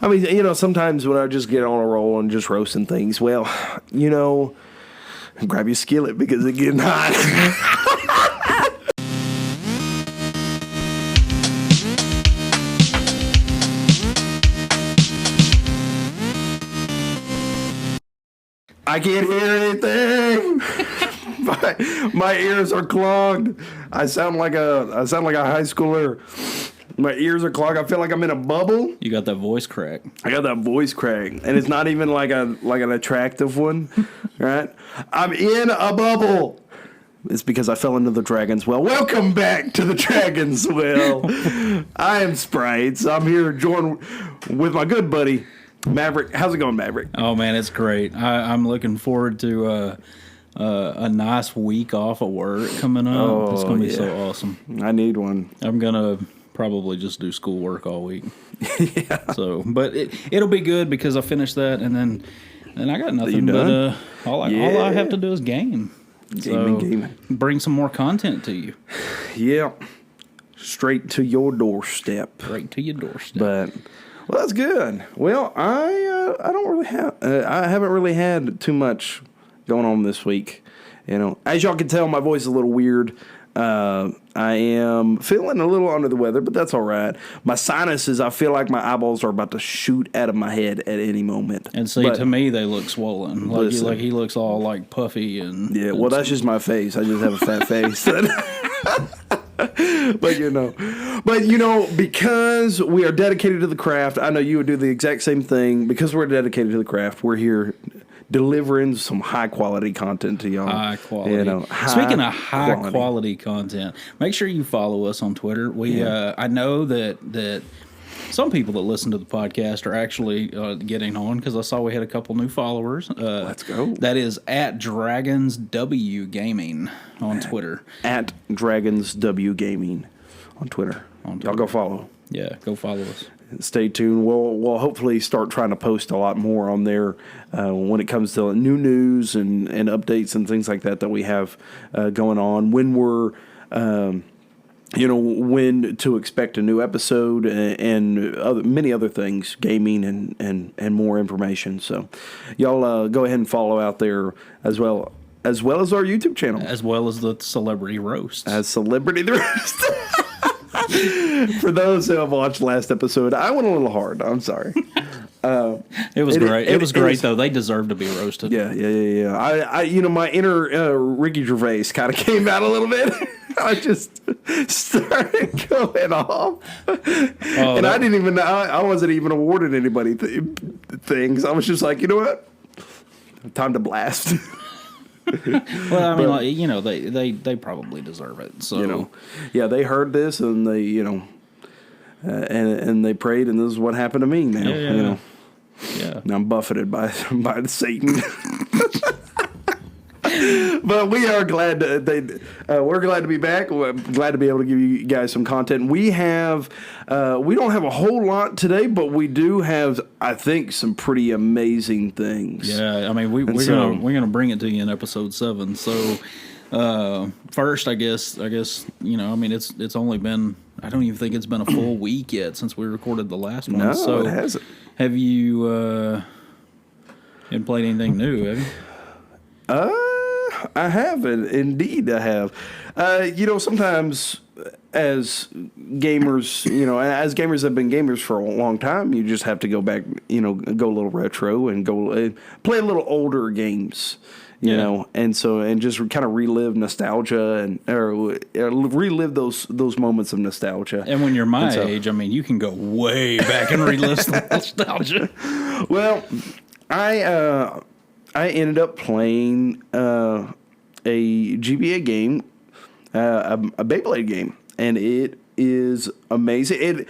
I mean, sometimes when I just get on a roll and just roasting things, well, grab your skillet because it's getting hot. I can't hear anything. My ears are clogged. I sound like a high schooler. My ears are clogged. I feel like I'm in a bubble. You got that voice crack. I got that voice crack, and it's not even like an attractive one, right? I'm in a bubble. It's because I fell into the Dragon's Well. Welcome back to the Dragon's Well. I am Sprites. I'm here joined with my good buddy Maverick. How's it going, Maverick? Oh man, it's great. I'm looking forward to a nice week off of work coming up. Oh, it's gonna be so awesome. I need one. I'm gonna probably just do schoolwork all week. Yeah. So, but it'll be good because I finished that, and then I got nothing but all I have to do is game. Gaming. Bring some more content to you. Yeah. Straight to your doorstep. Right to your doorstep. Well, that's good. Well, I don't really have. I haven't really had too much going on this week. As y'all can tell, my voice is a little weird. I am feeling a little under the weather, but that's all right. My sinuses, I feel like my eyeballs are about to shoot out of my head at any moment. And see, to me, they look swollen. Like he looks all like puffy and. Yeah, well, that's just my face. I just have a fat face. But because we are dedicated to the craft, I know you would do the exact same thing. Because we're dedicated to the craft, we're here delivering some high quality content to y'all. High quality. Speaking of high quality content, make sure you follow us on Twitter. I know that some people that listen to the podcast are actually getting on because I saw we had a couple new followers. Let's go. That is at Dragons W Gaming on Twitter. At Dragons W Gaming on Twitter. Y'all go follow. Yeah, go follow us. Stay tuned. We'll hopefully start trying to post a lot more on there when it comes to new news and updates and things like that we have going on. When we're, when to expect a new episode and many other things, gaming and more information. So y'all go ahead and follow out there as well as our YouTube channel. As well as the Celebrity Roast. For those who have watched last episode, I went a little hard. I'm sorry. It was great. It was great, though. They deserve to be roasted. Yeah. I my inner Ricky Gervais kind of came out a little bit. I just started going off, and I didn't even. I wasn't even awarded anybody things. I was just like, you know what? Time to blast. Well, I mean, they probably deserve it. So they heard this and they and they prayed, and this is what happened to me now. Yeah. Now I'm buffeted by Satan. But we are glad we're glad to be back. We're glad to be able to give you guys some content. We don't have a whole lot today, but we do have, I think, some pretty amazing things. Yeah, I mean, we're gonna bring it to you in episode 7. So first, I guess I mean it's only been, I don't even think it's been a full week yet since we recorded the last one. No, so it hasn't. Have you haven't played anything new? Have you? I haven't. Indeed, I have. Sometimes as gamers, as gamers have been gamers for a long time, you just have to go back, go a little retro and go play a little older games, and just kind of relive nostalgia or relive those moments of nostalgia. And when you're my age, I mean, you can go way back and relive some nostalgia. Well, I ended up playing a GBA game, a Beyblade game, and it is amazing.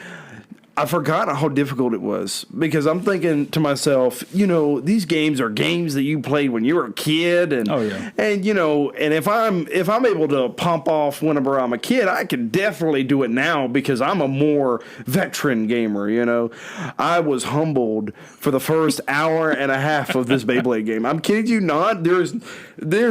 I forgot how difficult it was because I'm thinking to myself, these games are games that you played when you were a kid, and and if I'm able to pump off whenever I'm a kid, I can definitely do it now because I'm a more veteran gamer. I was humbled for the first hour and a half of this Beyblade game. I'm kidding you not. There's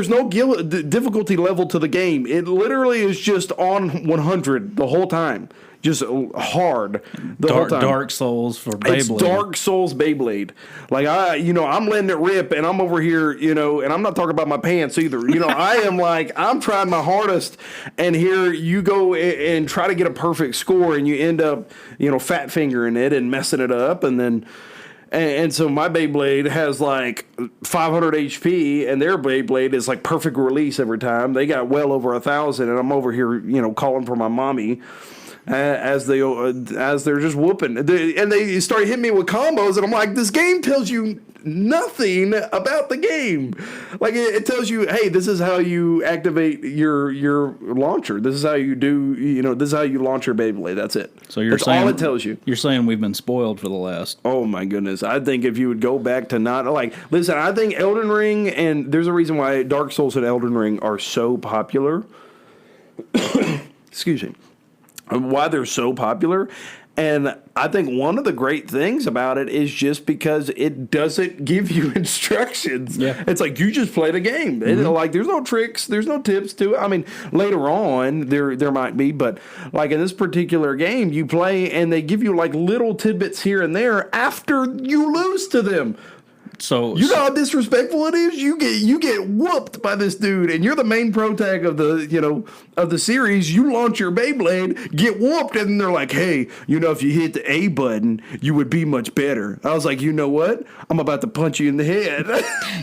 no difficulty level to the game. It literally is just on 100 the whole time. just hard the whole time. Dark Souls for Beyblade. It's Dark Souls Beyblade. Like I'm letting it rip, and I'm over here, and I'm not talking about my pants either. I am like, I'm trying my hardest, and here you go and try to get a perfect score, and you end up, fat fingering it and messing it up, and then. And so my Beyblade has like 500 HP, and their Beyblade is like perfect release every time. They got well over 1,000, and I'm over here, calling for my mommy as they're just whooping. And they start hitting me with combos, and I'm like, this game tells you nothing about the game. Like it tells you, hey, this is how you activate your launcher. This is how you do, this is how you launch your Beyblade. That's it. So that's saying all it tells you. You're saying we've been spoiled for the last. Oh my goodness. I think if you would go back to listen, I think Elden Ring, and there's a reason why Dark Souls and Elden Ring are so popular. Excuse me. Why they're so popular. And I think one of the great things about it is just because it doesn't give you instructions. Yeah. It's like you just play the game. Mm-hmm. There's no tricks, there's no tips to it. I mean, later on there might be, but like in this particular game, you play and they give you like little tidbits here and there after you lose to them. So you know how disrespectful it is. You get whooped by this dude, and you're the main protag of the series. You launch your Beyblade, get whooped, and they're like, "Hey, if you hit the A button, you would be much better." I was like, you know what? I'm about to punch you in the head.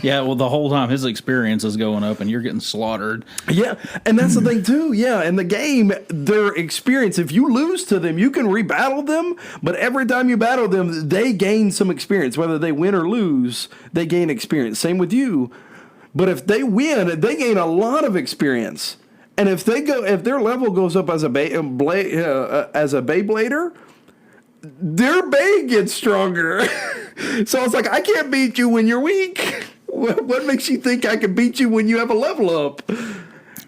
Yeah, well, the whole time his experience is going up, and you're getting slaughtered. Yeah, and that's the thing too. Yeah, in the game, their experience. If you lose to them, you can rebattle them, but every time you battle them, they gain some experience, whether they win or lose. They gain experience. Same with you. But if they win, they gain a lot of experience. And if their level goes up as a Beyblader, their Bay gets stronger. So it's like, I can't beat you when you're weak. What makes you think I can beat you when you have a level up?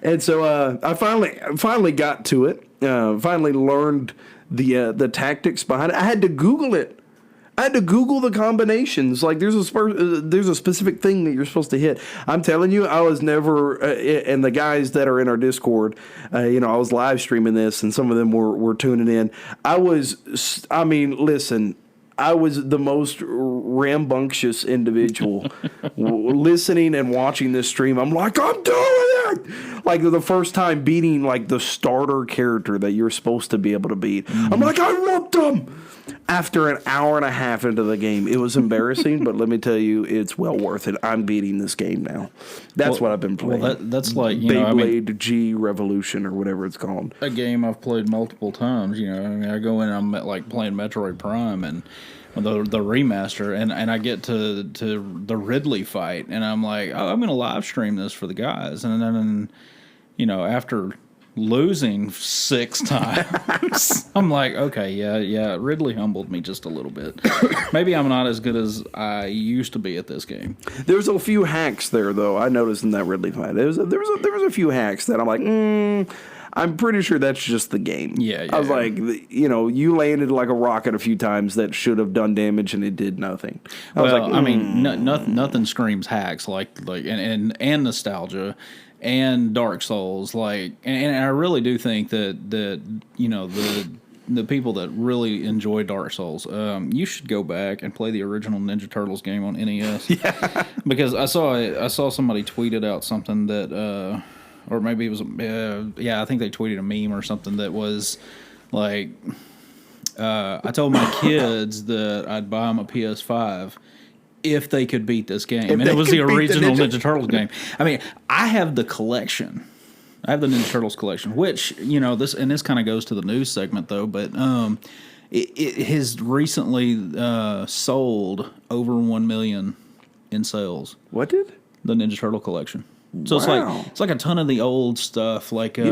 And so I finally got to it. Finally learned the tactics behind it. I had to Google it. I had to Google the combinations. Like there's a specific thing that you're supposed to hit. I'm telling you, I was never. And the guys that are in our Discord, I was live streaming this, and some of them were tuning in. Listen. I was the most rambunctious individual listening and watching this stream. I'm like, I'm doing it! Like the first time beating like the starter character that you're supposed to be able to beat. Mm-hmm. I'm like, I whooped him! After an hour and a half into the game. It was embarrassing, but let me tell you, it's well worth it. I'm beating this game now. That's what I've been playing. Well, that's like, Beyblade G Revolution or whatever it's called. A game I've played multiple times. I go in and I'm like playing Metroid Prime and the remaster, and I get to the Ridley fight, and I'm like, oh, I'm going to live stream this for the guys. And then, after losing 6 times, I'm like, okay, yeah, Ridley humbled me just a little bit. Maybe I'm not as good as I used to be at this game. There's a few hacks there, though. I noticed in that Ridley fight, there was a few hacks that I'm like, I'm pretty sure that's just the game. Yeah. I was like, you landed like a rocket a few times that should have done damage, and it did nothing. Nothing screams hacks like and nostalgia. And Dark Souls, and I really do think that the people that really enjoy Dark Souls, you should go back and play the original Ninja Turtles game on NES. Yeah. Because I saw somebody tweeted out something that, or maybe it was, I think they tweeted a meme or something that was like, I told my kids that I'd buy them a PS5 if they could beat this game. And it was the original Ninja Turtles game. I mean, I have the collection. I have the Ninja Turtles collection, which, this kind of goes to the news segment, though, but it has recently sold over 1 million in sales. What did? The Ninja Turtle collection. So it's like a ton of the old stuff. Like it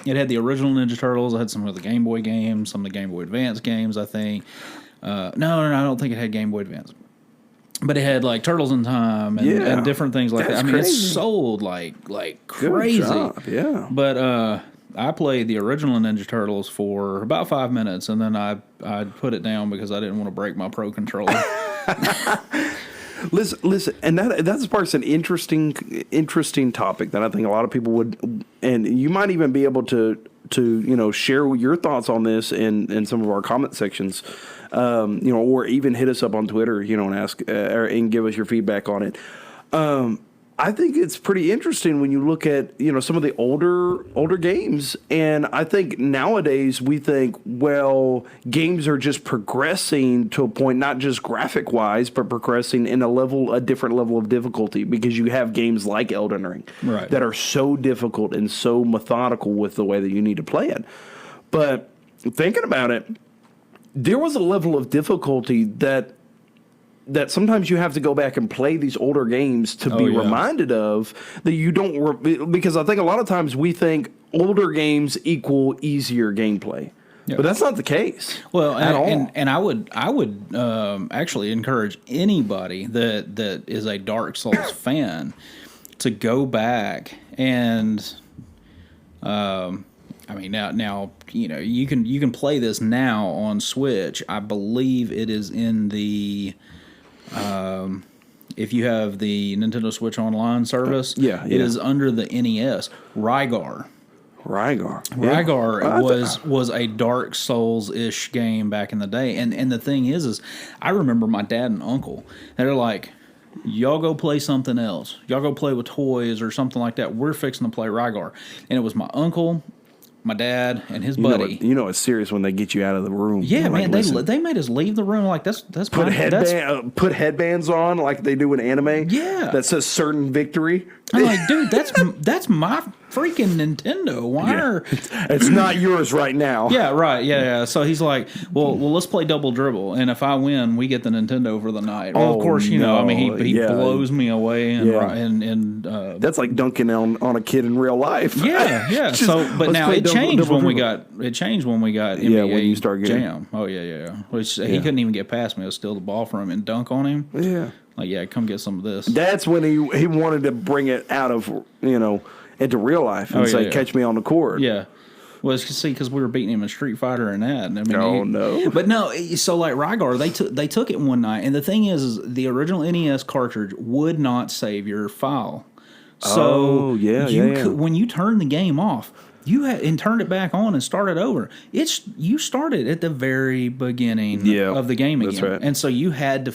had the original Ninja Turtles. It had some of the Game Boy games, some of the Game Boy Advance games, I think. No, I don't think it had Game Boy Advance. But it had like Turtles in Time and different things like that. I mean, crazy. It's sold like crazy. Good job, yeah. But I played the original Ninja Turtles for about 5 minutes, and then I put it down because I didn't want to break my Pro controller. Listen, and that's part's an interesting topic that I think a lot of people would, and you might even be able to to share your thoughts on this in some of our comment sections, or even hit us up on Twitter, and ask and give us your feedback on it. I think it's pretty interesting when you look at, some of the older games. And I think nowadays we think, well, games are just progressing to a point, not just graphic wise, but progressing in a different level of difficulty, because you have games like Elden Ring that are so difficult and so methodical with the way that you need to play it. But thinking about it, there was a level of difficulty that sometimes you have to go back and play these older games to be reminded of, that you don't, because I think a lot of times we think older games equal easier gameplay. But that's not the case. Well, and I would actually encourage anybody that is a Dark Souls fan to go back and now you can play this now on Switch. I believe it is in the if you have the Nintendo Switch Online service, it is under the NES. Rygar was a Dark Souls-ish game back in the day. And the thing is I remember my dad and uncle, they're like, y'all go play something else. Y'all go play with toys or something like that. We're fixing to play Rygar. And it was my uncle, my dad, and his buddy. It's serious when they get you out of the room. Yeah, man, they made us leave the room. Like that's put headbands on like they do in anime. Yeah, that says certain victory. I'm like, dude, that's my freaking Nintendo. Why it's not yours right now? Yeah, right. Yeah. So he's like, well, let's play double dribble, and if I win, we get the Nintendo for the night. Well, of course, he blows me away, and that's like dunking on a kid in real life. Yeah. But now it changed when we got NBA when you start getting Jam. Oh yeah. Which he couldn't even get past me. I was steal the ball from him and dunk on him. Yeah. Like, come get some of this. That's when he wanted to bring it out of, into real life and say, catch me on the court. Yeah. Well, because we were beating him in Street Fighter and that. And no. But no, so like Rygar, they took it one night. And the thing is the original NES cartridge would not save your file. So when you turn the game off, and turned it back on and started over. You started at the very beginning of the game again. That's right. And so you had to.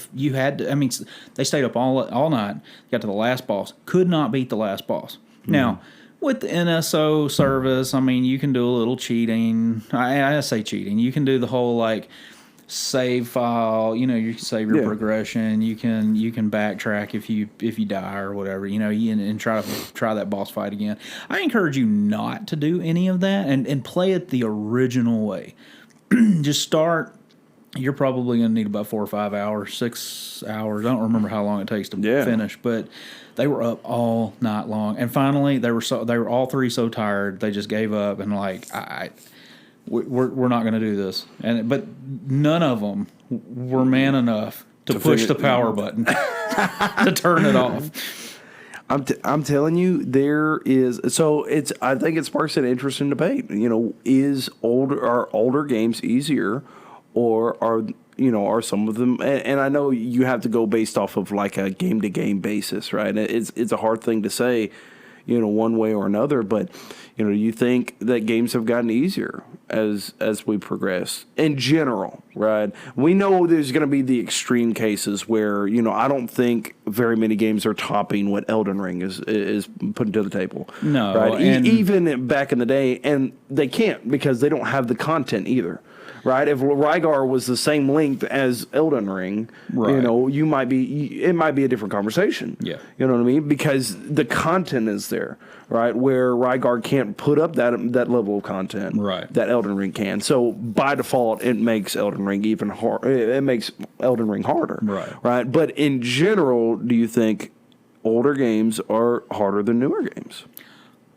I mean, they stayed up all night, got to the last boss, could not beat the last boss. Now, with the NSO service, I mean, you can do a little cheating. I say cheating. You can do the whole like save file. You can save your progression. You can backtrack if you die or whatever. And try that boss fight again. I encourage you not to do any of that and play it the original way. Just start. You're probably going to need about 4 or 5 hours, 6 hours. I don't remember how long it takes to finish, but they were up all night long. And finally, they were all three so tired they just gave up and like we're not going to do this. But none of them were man enough to push the power button to turn it off. I'm telling you, there is. So I think it sparks an interesting debate. Are older games easier, or are some of them? And I know you have to go based off of like a game to game basis, right? It's a hard thing to say, one way or another. But do you think that games have gotten easier as we progress in general, right? We know there's going to be the extreme cases where I don't think very many games are topping what Elden Ring is putting to the table. No, right? Even back in the day, and they can't because they don't have the content either. Right, if Rygar was the same length as Elden Ring, it might be a different conversation. Yeah, you know what I mean, because the content is there, right? Where Rygar can't put up that level of content, that Elden Ring can. So by default, it makes Elden Ring even hard. It makes Elden Ring harder, right? But in general, do you think older games are harder than newer games?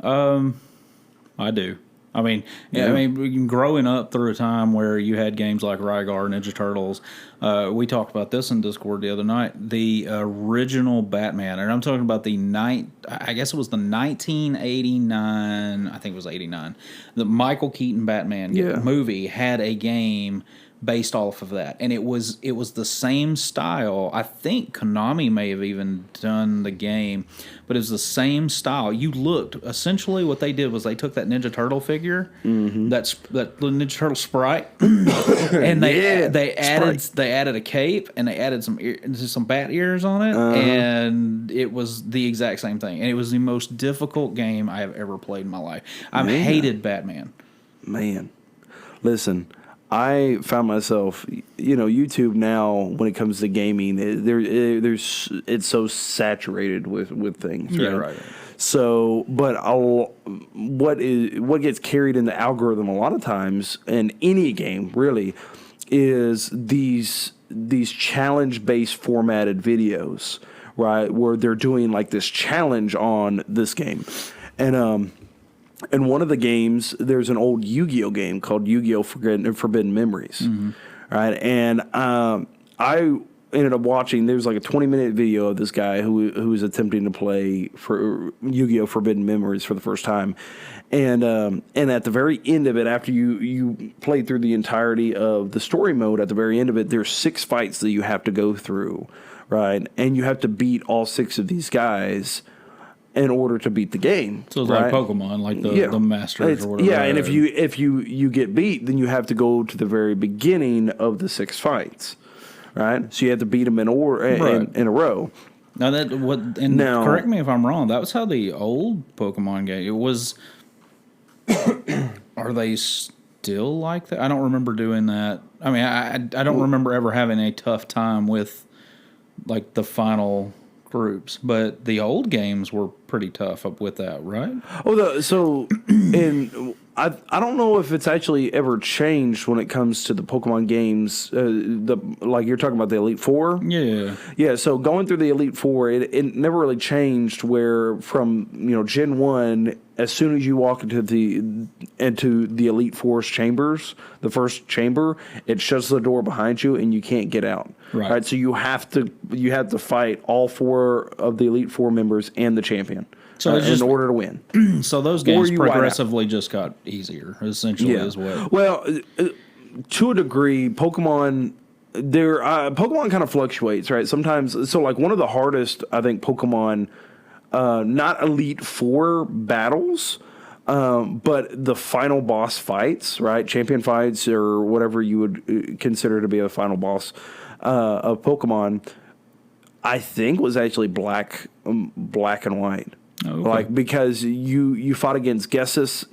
I do. I mean, growing up through a time where you had games like Rygar, Ninja Turtles, we talked about this in Discord the other night. The original Batman, and I'm talking about I guess it was the 1989. I think it was 89. The Michael Keaton Batman movie had a game based off of that, and it was the same style. I think Konami may have even done the game, but it was the same style. You looked essentially what they did was they took that Ninja Turtle figure, that little Ninja Turtle sprite, and they added a cape and they added some bat ears on it, and it was the exact same thing. And it was the most difficult game I have ever played in my life. I hated Batman. Man, listen. I found myself, YouTube now when it comes to gaming, it's so saturated with things. Yeah, right. Right. So, but what gets carried in the algorithm a lot of times in any game really is these challenge-based formatted videos, right? Where they're doing like this challenge on this game, and in one of the games, there's an old Yu-Gi-Oh game called Yu-Gi-Oh! Forbidden Memories, right? And I ended up watching. There's like a 20-minute video of this guy who was attempting to play for Yu-Gi-Oh! Forbidden Memories for the first time, and at the very end of it, after you play through the entirety of the story mode, at the very end of it, there's 6 fights that you have to go through, right? And you have to beat all 6 of these guys in order to beat the game. So it's right? like Pokemon, like the Masters or whatever. Yeah, and if you get beat, then you have to go to the very beginning of the 6 fights, right? So you have to beat them in a row. Now correct me if I'm wrong. That was how the old Pokemon game. It was. Are they still like that? I don't remember doing that. I mean, I don't remember ever having a tough time with like the final groups, but the old games were pretty tough up with that, right? I don't know if it's actually ever changed when it comes to the Pokemon games. Like you're talking about the Elite Four. Yeah. So going through the Elite Four, it never really changed. Where from Gen 1, as soon as you walk into the Elite Four's chambers, the first chamber, it shuts the door behind you and you can't get out. Right. So you have to fight all 4 of the Elite Four members and the champion. So in order to win. So those games progressively just got easier, essentially, as well. Well, to a degree, Pokemon kind of fluctuates, right? Sometimes, so like one of the hardest, I think, Pokemon, not Elite Four battles, but the final boss fights, right? Champion fights or whatever you would consider to be a final boss of Pokemon, I think was actually black and white. Oh, okay. Like because you fought against Gessis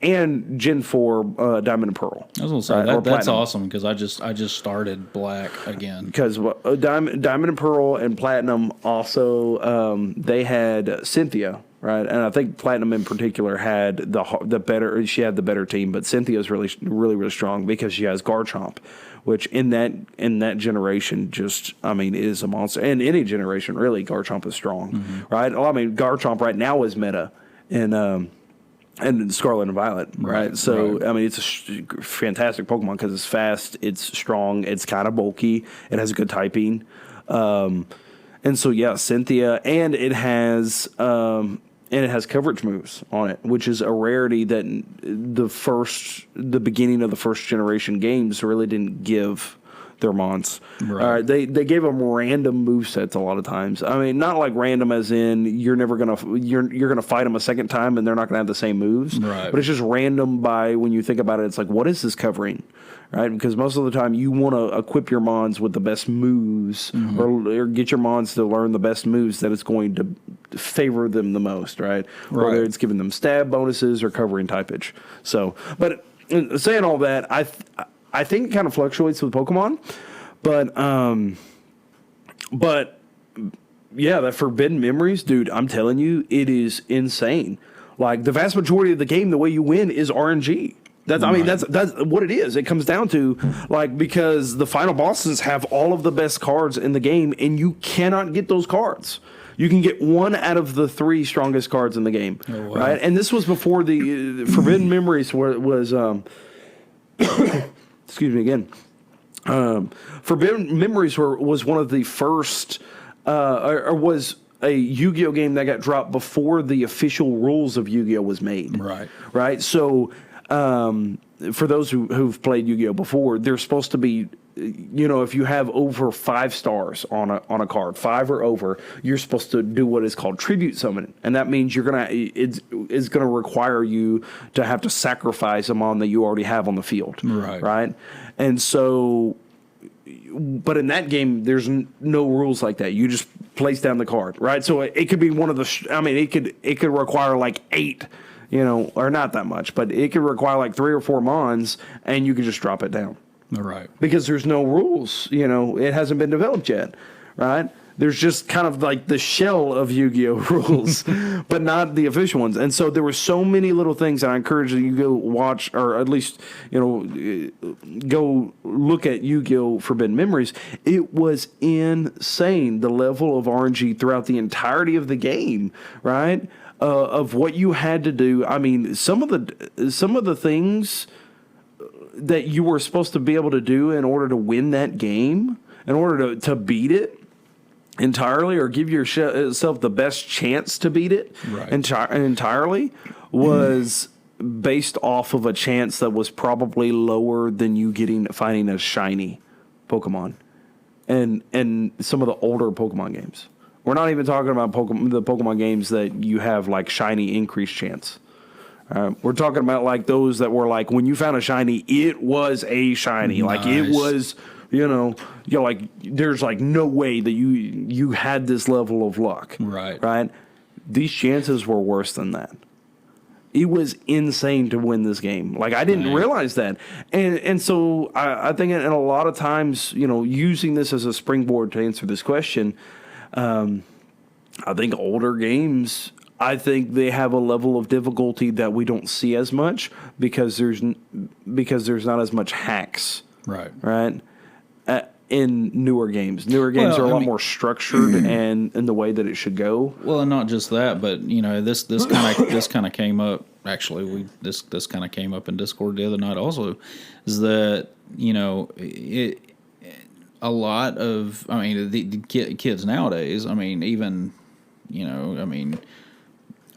and Gen 4 Diamond and Pearl. I was gonna say that's awesome because I just started Black again. Because Diamond and Pearl and Platinum also they had Cynthia, right? And I think Platinum in particular had the better team, but Cynthia's really really really strong because she has Garchomp, which in that generation is a monster. And any generation, really, Garchomp is strong, right? Well, I mean, Garchomp right now is meta in Scarlet and Violet, right? So, right. I mean, it's a fantastic Pokemon because it's fast, it's strong, it's kind of bulky, it has good typing. And so, yeah, Cynthia, and it has coverage moves on it, which is a rarity that the beginning of the first generation games really didn't give their mons. Right. They gave them random movesets a lot of times. I mean, not like random as in you're gonna fight them a second time and they're not gonna have the same moves. Right. But it's just random by when you think about it. It's like, what is this covering? Right, because most of the time you want to equip your mons with the best moves, or get your mons to learn the best moves that it's going to favor them the most, right? Whether it's giving them stab bonuses or covering typage. So, but saying all that, I think it kind of fluctuates with Pokemon, but yeah, that Forbidden Memories, dude, I'm telling you, it is insane. Like the vast majority of the game, the way you win is RNG. That's what it is. It comes down to because the final bosses have all of the best cards in the game, and you cannot get those cards. You can get 1 out of the 3 strongest cards in the game, right? And this was before the Forbidden Memories was excuse me again. Forbidden Memories was one of the first, or was a Yu-Gi-Oh game that got dropped before the official rules of Yu-Gi-Oh was made. Right. So. for those who've played Yu-Gi-Oh before, they're supposed to be, if you have over 5 stars on a card, 5 or over, you're supposed to do what is called tribute summon, and that means it's gonna require you to have to sacrifice a mon that you already have on the field, right? And so, but in that game, there's no rules like that. You just place down the card, right? So it could be one of the, it could require like 8. Or not that much, but it could require like 3 or 4 mons, and you could just drop it down. Right. Because there's no rules. It hasn't been developed yet, right? There's just kind of like the shell of Yu-Gi-Oh rules, but not the official ones. And so there were so many little things, and I encourage you to go watch, or at least, go look at Yu-Gi-Oh! Forbidden Memories. It was insane, the level of RNG throughout the entirety of the game, right? Of what you had to do. I mean, some of the things that you were supposed to be able to do in order to win that game, in order to beat it entirely, or give yourself the best chance to beat it entirely, was based off of a chance that was probably lower than you finding a shiny Pokemon, and some of the older Pokemon games. We're not even talking about the Pokemon games that you have like shiny increased chance. We're talking about like those that were like when you found a shiny, it was a shiny. Nice. Like it was, like there's like no way that you had this level of luck. Right. These chances were worse than that. It was insane to win this game. Like I didn't realize that, and so I think in a lot of times, using this as a springboard to answer this question. I think older games, I think they have a level of difficulty that we don't see as much because there's not as much hacks. Right. In newer games. Newer games are a lot more structured and in the way that it should go. Well, and not just that, but this kind of came up. Actually, this kind of came up in Discord the other night. Also, is that a lot of, the kids nowadays, even,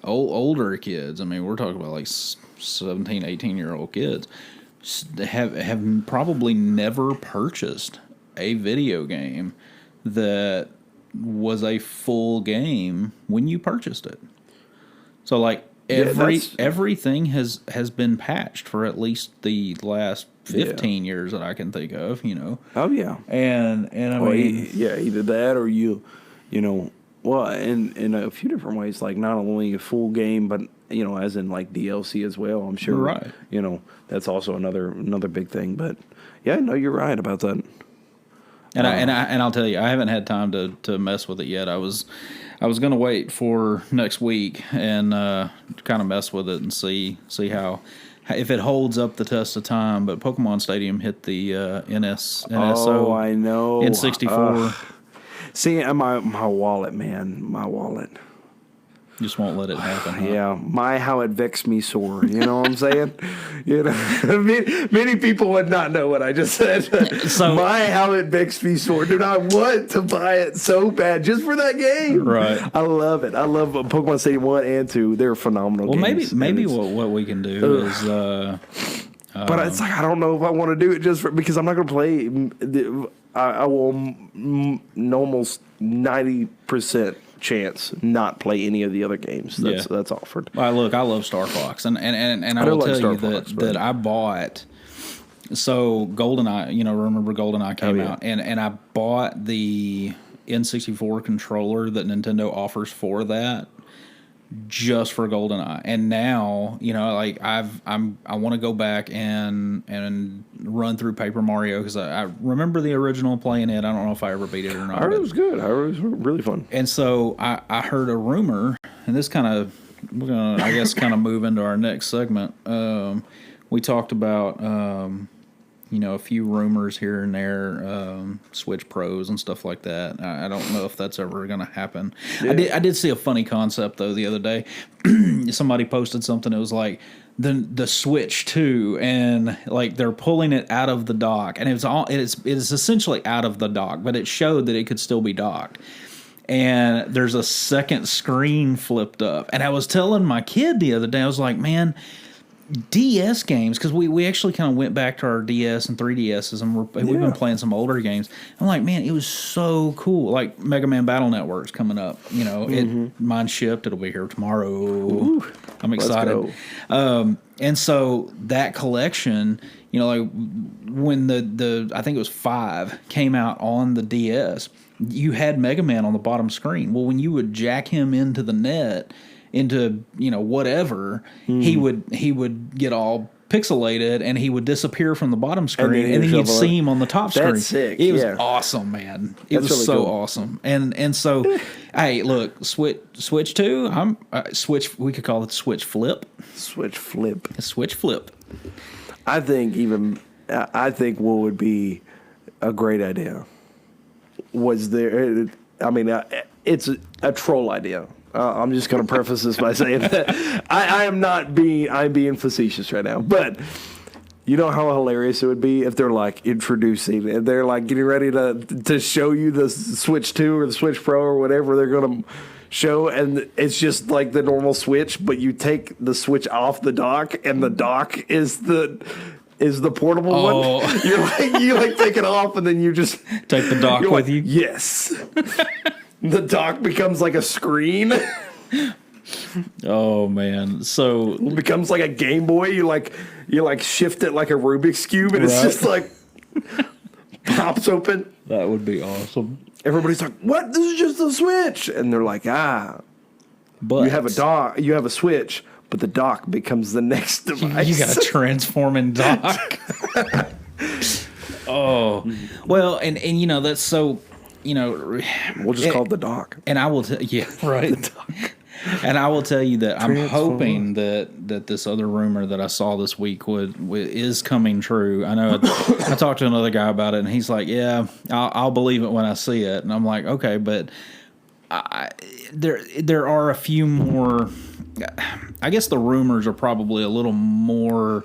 older kids, we're talking about like 17, 18-year-old kids, have probably never purchased a video game that was a full game when you purchased it. So like everything has been patched for at least the last 15 years that I can think of, Oh yeah. And either that or well, in a few different ways, like not only a full game, but as in like DLC as well. I'm sure. Right. That's also another big thing. But yeah, no, you're right about that. And I'll tell you, I haven't had time to mess with it yet. I was going to wait for next week and kind of mess with it and see how if it holds up the test of time. But Pokemon Stadium hit the NSO. Oh, I know. N64. See, my wallet, man, my wallet. Just won't let it happen. Huh? Yeah, how it vexed me sore. You know what I'm saying? Many people would not know what I just said. So how it vexed me sore. Dude, I want to buy it so bad just for that game. Right. I love it. I love Pokemon Stadium 1 and 2. They're phenomenal games. Maybe what we can do is. But it's like I don't know if I want to do it just because I'm not going to play. I will almost 90% chance not play any of the other games that's offered. I love Star Fox, and I will tell you that I bought. So GoldenEye, remember GoldenEye came out, and I bought the N64 controller that Nintendo offers for that. Just for GoldenEye, and now I want to go back and run through Paper Mario because I remember the original playing it. I don't know if I ever beat it or not. I heard it was good. I heard it was really fun. And so I heard a rumor, and this we're gonna I guess kind of move into our next segment. We talked about a few rumors here and there, Switch Pros and stuff like that. I don't know if that's ever going to happen. Yeah. I did see a funny concept though the other day. Somebody posted something. It was like the Switch 2, and like they're pulling it out of the dock, and it is essentially out of the dock, but it showed that it could still be docked. And there's a second screen flipped up, and I was telling my kid the other day, I was like, man. DS games, because we actually kind of went back to our DS and 3DSs, and we've been playing some older games. I'm like, man, it was so cool. Like Mega Man Battle Network's coming up. You know, mine shipped. It'll be here tomorrow. Ooh, I'm excited. And so that collection, you know, like when the I think it was 5 came out on the DS, you had Mega Man on the bottom screen. Well, when you would jack him into the net, into, you know, whatever, he would get all pixelated and he would disappear from the bottom screen, and then you'd see him on the top screen. That's sick. It was awesome, man. It was really so awesome. And so, hey, look, Switch 2, Switch. We could call it Switch Flip. Switch Flip. Switch Flip. I think what would be a great idea was there. I mean, it's a troll idea. I'm just going to preface this by saying that I'm being facetious right now. But you know how hilarious it would be if they're like introducing, and they're like getting ready to show you the Switch 2 or the Switch Pro or whatever they're going to show, and it's just like the normal Switch, but you take the Switch off the dock, and the dock is the portable one. You take it off, and then you just take the dock with you. Yes. The dock becomes like a screen. Oh man! So it becomes like a Game Boy. You shift it like a Rubik's cube, and it's just like pops open. That would be awesome. Everybody's like, "What? This is just a Switch," and they're like, but you have a dock. You have a Switch, but the dock becomes the next device. You got a transforming dock. Oh well, and you know that's so. You know, we'll just call it the dock. And I will tell right. And I will tell you that I'm hoping that this other rumor that I saw this week is coming true. I know I talked to another guy about it, and he's like, "Yeah, I'll believe it when I see it." And I'm like, "Okay," but there are a few more. I guess the rumors are probably a little more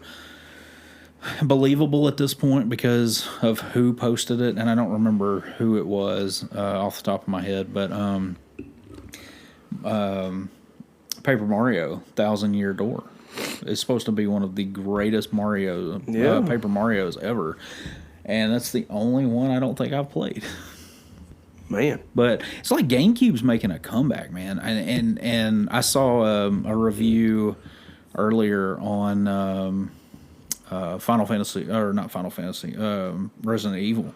believable at this point because of who posted it, and I don't remember who it was off the top of my head, but Paper Mario 1,000 Year Door is supposed to be one of the greatest Paper Marios ever, and that's the only one I don't think I've played. Man, but it's like GameCube's making a comeback, man, and I saw a review earlier on Resident Evil.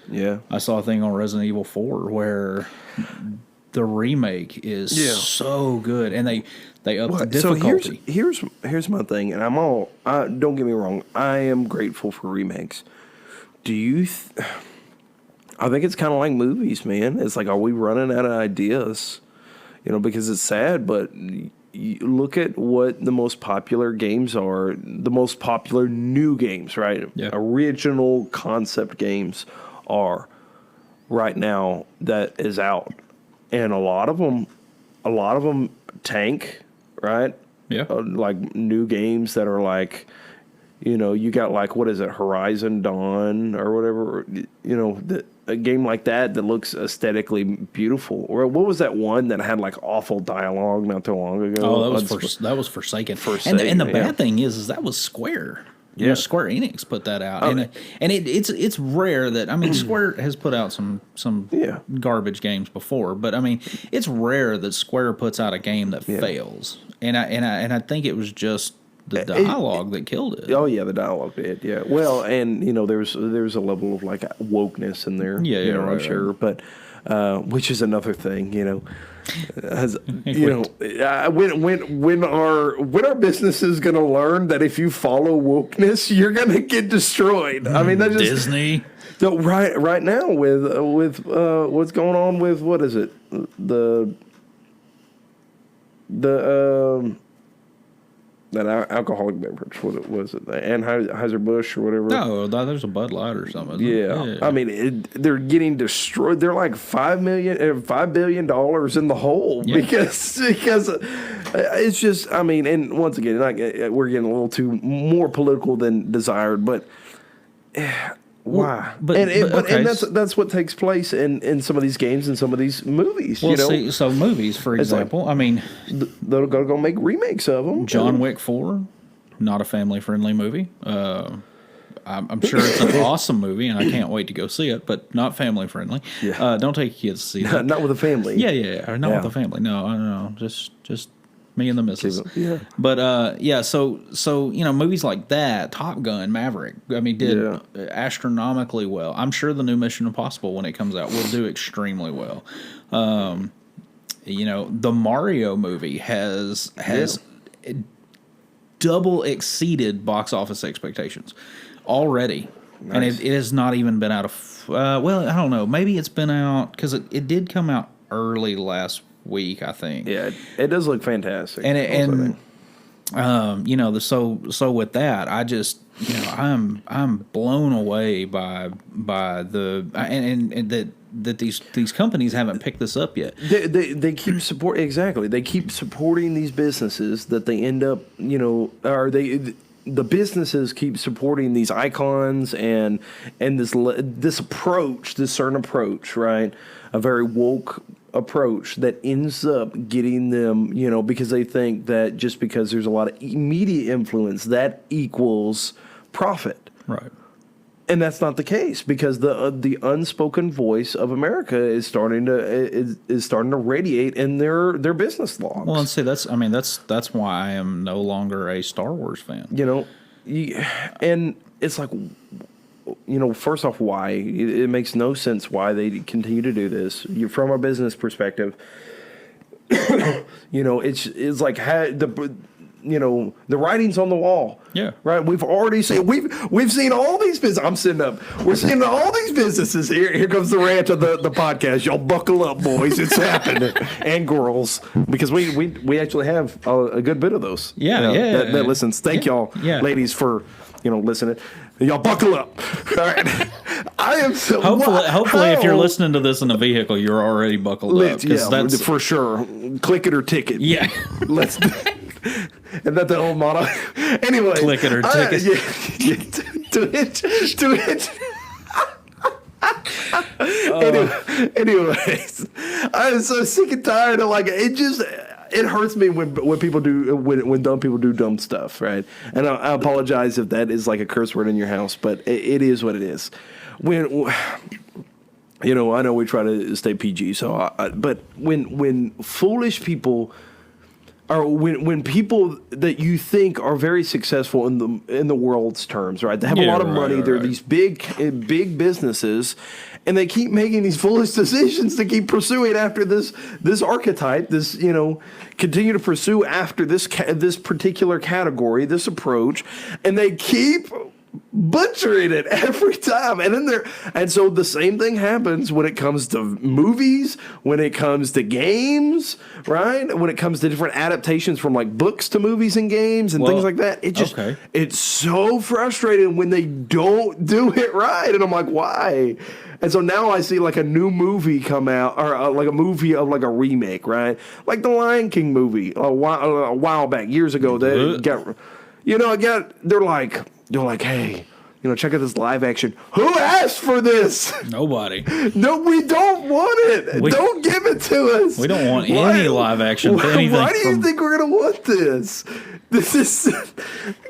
Yeah. I saw a thing on Resident Evil 4 where the remake is so good, and they up the difficulty. So here's my thing, and don't get me wrong, I am grateful for remakes. Do you I think it's kind of like movies, man. It's like, are we running out of ideas? You know, because it's sad, but you look at what the most popular games are, the most popular new games, right? Yeah. Original concept games are right now that is out. And a lot of them tank, right? Yeah. Like new games that are like, you know, you got like, what is it, Horizon Dawn or whatever, you know, a game like that looks aesthetically beautiful. Or what was that one that had like awful dialogue not too long ago? Oh, that was Forsaken. And the bad thing is that was Square. Yeah, you know, Square Enix put that out, and it's rare that, I mean, Square has put out some garbage games before, but I mean, it's rare that Square puts out a game that fails, and I think it was just the dialogue that killed it. Oh yeah, the dialogue did. Yeah, well, and you know, there's a level of like wokeness in there. Yeah, I'm sure, but which is another thing, you know. When our business is going to learn that if you follow wokeness, you're going to get destroyed. I mean, that's just Disney. So right now with what's going on with, what is it, that alcoholic beverage, what was it, the Anheuser-Busch or whatever? No, there's a Bud Light or something. Yeah. I mean, they're getting destroyed. They're like $5 billion in the hole because it's just, I mean, and once again, we're getting a little too more political than desired, but why? But that's what takes place in some of these games and some of these movies. Well, you know? see, so movies, for example, I mean, they're going to go make remakes of them. John Wick 4. not a family-friendly movie. I'm sure it's an awesome movie, and I can't wait to go see it, but not family-friendly. Yeah. Don't take your kids to see that. Not with a family. Yeah. Not with a family. No. Just me and the missus. Yeah. But, so movies like that, Top Gun, Maverick, did astronomically well. I'm sure the new Mission Impossible, when it comes out, will do extremely well. The Mario movie has double exceeded box office expectations already. Nice. And it has not even been out of, I don't know. Maybe it's been out, because it did come out early last week, I think. Yeah, it does look fantastic. So with that, I just, I'm blown away by the, and that these companies haven't picked this up yet. They keep exactly. They keep supporting these businesses that they end up, the businesses keep supporting these icons and this approach, this certain approach, right? A very woke approach that ends up getting them, because they think that just because there's a lot of media influence, that equals profit. Right. And that's not the case, because the unspoken voice of America is starting to radiate in their business logs. Well, and see, that's why I am no longer a Star Wars fan. And it's like, first off, why it makes no sense why they continue to do this. From a business perspective, it's like the writing's on the wall. Yeah. Right. We've already seen we've seen all these businesses. I'm sitting up. We're seeing all these businesses here. Here comes the rant of the podcast. Y'all buckle up, boys. It's happening, and girls, because we actually have a good bit of those. Yeah. That listens. Thank y'all, ladies, for listening. Y'all buckle up. All right. I am so. Hopefully, if you're listening to this in a vehicle, you're already buckled up. Yeah, that's for sure. Click it or ticket. Yeah. Let's. Isn't that the old motto? Anyway. Click it or ticket. To hit. Anyways, I'm so sick and tired of it hurts me when people do when dumb people do dumb stuff, right? And I apologize if that is like a curse word in your house, but it is what it is. I know we try to stay PG, but when foolish people, or when people that you think are very successful in the world's terms, right? They have a lot of money. They're these big businesses, and they keep making these foolish decisions to keep pursuing after this archetype. Continue to pursue after this particular category, this approach, and they keep butchering it every time. And so the same thing happens when it comes to movies, when it comes to games, right? When it comes to different adaptations from like books to movies and games and things like that. It's so frustrating when they don't do it right. And I'm like, why? And so now I see like a new movie come out, or like a movie of like a remake, right? Like the Lion King movie a while back, years ago. They're like, hey, check out this live action. Who asked for this? Nobody. No, we don't want it. Don't give it to us. We don't want any live action. Why do you think we're going to want this? This is,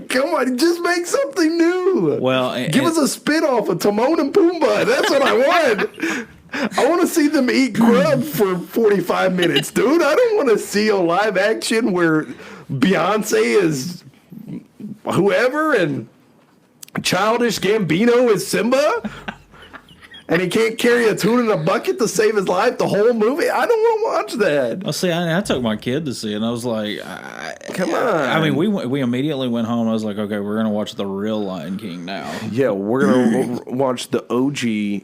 come on, just make something new. Well, give us a spin-off of Timon and Pumbaa. That's what I want. I want to see them eat grub for 45 minutes, dude. I don't want to see a live action where Beyonce is whoever and Childish Gambino is Simba, and he can't carry a tune in a bucket to save his life the whole movie. I don't want to watch that. Well, see, I took my kid to see it, and I was like, come on. I mean, we immediately went home. I was like, okay, we're going to watch the real Lion King now. Yeah, we're going to watch the OG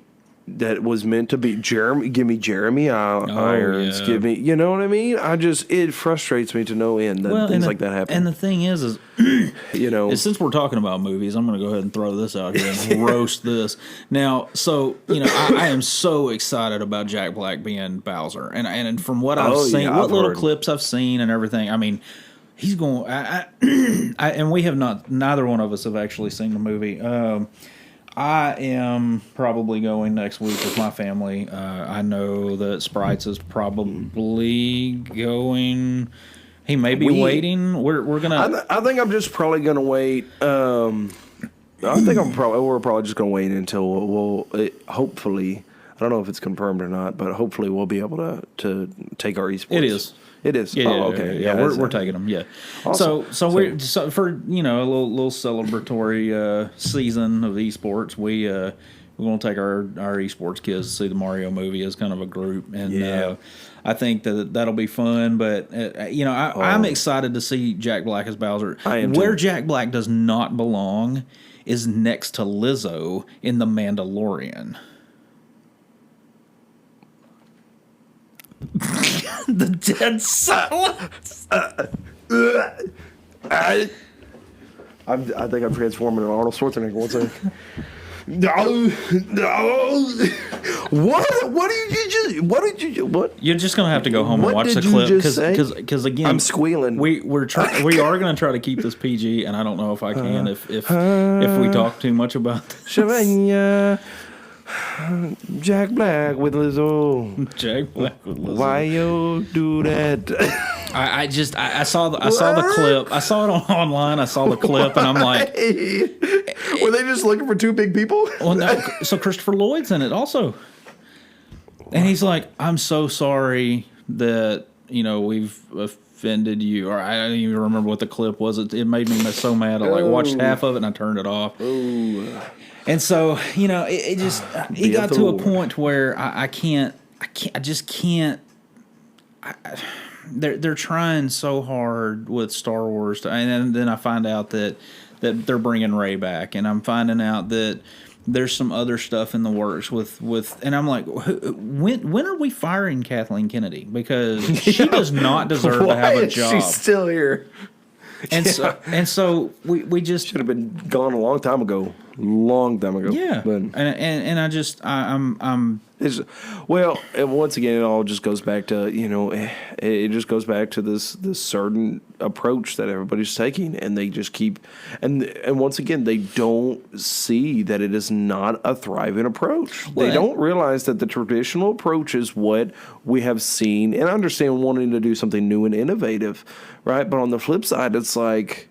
that was meant to be Jeremy. Give me Jeremy Irons. Give me, you know what I mean? It frustrates me to no end that things like that happen. And the thing is since we're talking about movies, I'm going to go ahead and throw this out here and roast this. Now, so, I am so excited about Jack Black being Bowser. And from what I've seen, what little clips I've seen and everything, I mean, he's going, and we have not, neither one of us have actually seen the movie. I am probably going next week with my family. I know that Sprites is probably going. He may be waiting. We're gonna. I think I'm just probably gonna wait. We're probably just gonna wait until hopefully. I don't know if it's confirmed or not, but hopefully we'll be able to take our esports. It is. It is. Yeah, okay. Yeah, we're taking them. Yeah. Awesome. So for a little celebratory season of esports, we're gonna take our esports kids to see the Mario movie as kind of a group, and I think that'll be fun. But I'm excited to see Jack Black as Bowser. I am Where too. Jack Black does not belong is next to Lizzo in The Mandalorian. The dead silence. I think I'm transforming into Arnold Schwarzenegger. One second. No. What? You're just gonna have to go home and watch the clip because again, I'm squealing. We are gonna try to keep this PG, and I don't know if I can if we talk too much about this. Shavanya, Jack Black with Lizzo. Jack Black with Lizzo. Why you do that? I saw the clip. I saw it online. I saw the clip, and I'm like, were they just looking for two big people? well, no. So Christopher Lloyd's in it also, and he's like, I'm so sorry that we've offended you, or I don't even remember what the clip was. It made me so mad. I watched half of it and I turned it off. Ooh. And so it got to a point where I just can't. They're trying so hard with Star Wars, and then I find out that they're bringing Rey back, and I'm finding out that there's some other stuff in the works with, and I'm like, when are we firing Kathleen Kennedy? Because she does not deserve to have a job. She's still here. And so we just should have been gone a long time ago. Yeah, but and I'm. And once again, it all just goes back to it just goes back to this certain approach that everybody's taking, and they just keep and once again they don't see that it is not a thriving approach. They don't realize that the traditional approach is what we have seen, and I understand wanting to do something new and innovative, right? But on the flip side, it's like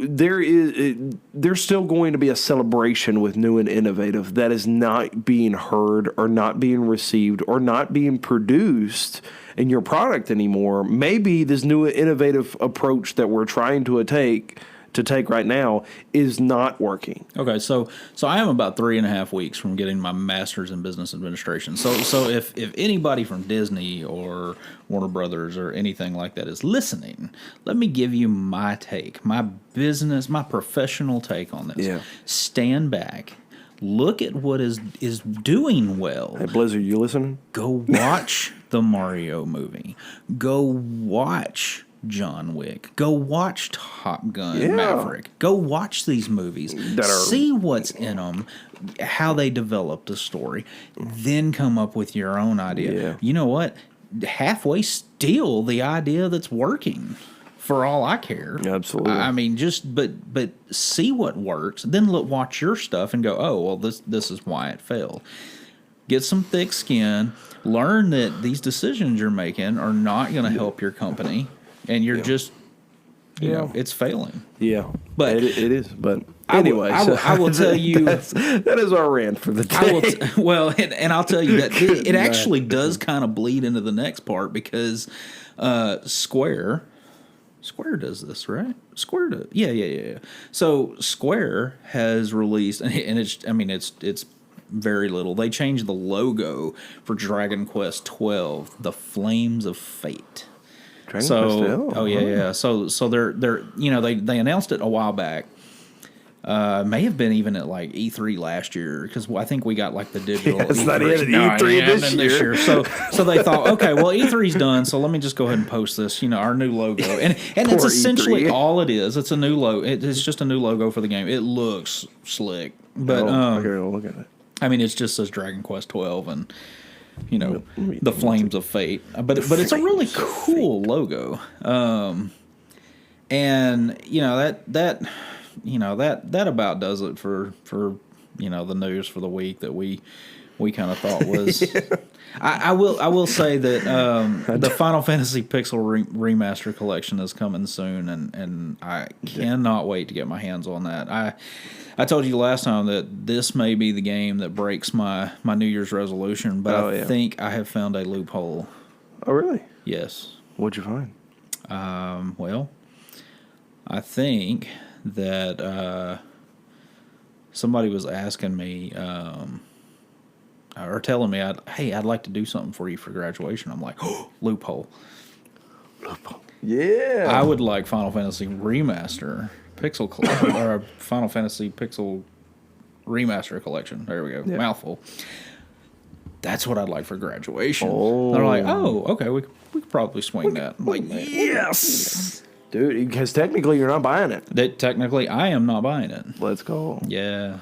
there's still going to be a celebration with new and innovative that is not being heard or not being received or not being produced in your product anymore. Maybe this new innovative approach that we're trying to take right now is not working. Okay, so I am about 3.5 weeks from getting my master's in business administration. So if anybody from Disney or Warner Brothers or anything like that is listening, let me give you my take, my professional take on this. Yeah. Stand back. Look at what is doing well. Hey, Blizzard, you listening? Go watch the Mario movie. Go watch John Wick. Go watch Top Gun Maverick. Go watch these movies. See what's in them, how they develop the story. Then come up with your own idea. Yeah. You know what? Halfway steal the idea that's working. For all I care. Absolutely. I mean, just but see what works. Then watch your stuff and go, oh well, this is why it failed. Get some thick skin. Learn that these decisions you're making are not going to help your company. And you're just, it's failing. Yeah, but it is. But anyway, I will tell you that is our rant for the day. And I'll tell you that it actually does kind of bleed into the next part because Square does this, right? Square does, yeah. So Square has released, and it's very little. They changed the logo for Dragon Quest XII, the Flames of Fate. So they're they announced it a while back. May have been even at like E3 last year because I think we got like the digital. It's not even E3 this year. So they thought, okay, well E3's done, so let me just go ahead and post this, our new logo, and it's essentially E3. All it is. It's a new logo. It's just a new logo for the game. It looks slick, but I gotta go look at it. I mean, it just says Dragon Quest 12 and. The Flames of Fate, but it's a really cool logo, and that about does it for the news for the week that we kind of thought was. I will say that the Final Fantasy Pixel Remaster Collection is coming soon, and I cannot wait to get my hands on that. I told you last time that this may be the game that breaks my New Year's resolution, but I think I have found a loophole. Oh, really? Yes. What'd you find? Well, I think that somebody was asking me, or telling me, I'd like to do something for you for graduation. I'm like, oh, loophole. Loophole. Yeah. I would like Final Fantasy Remaster Pixel Collection, or Final Fantasy Pixel Remaster Collection. There we go. Yeah. Mouthful. That's what I'd like for graduation. Oh. They're like, oh, okay, we could probably swing that. I'm like, yes. Dude, because technically you're not buying it. Technically, I am not buying it. Let's go. Yeah.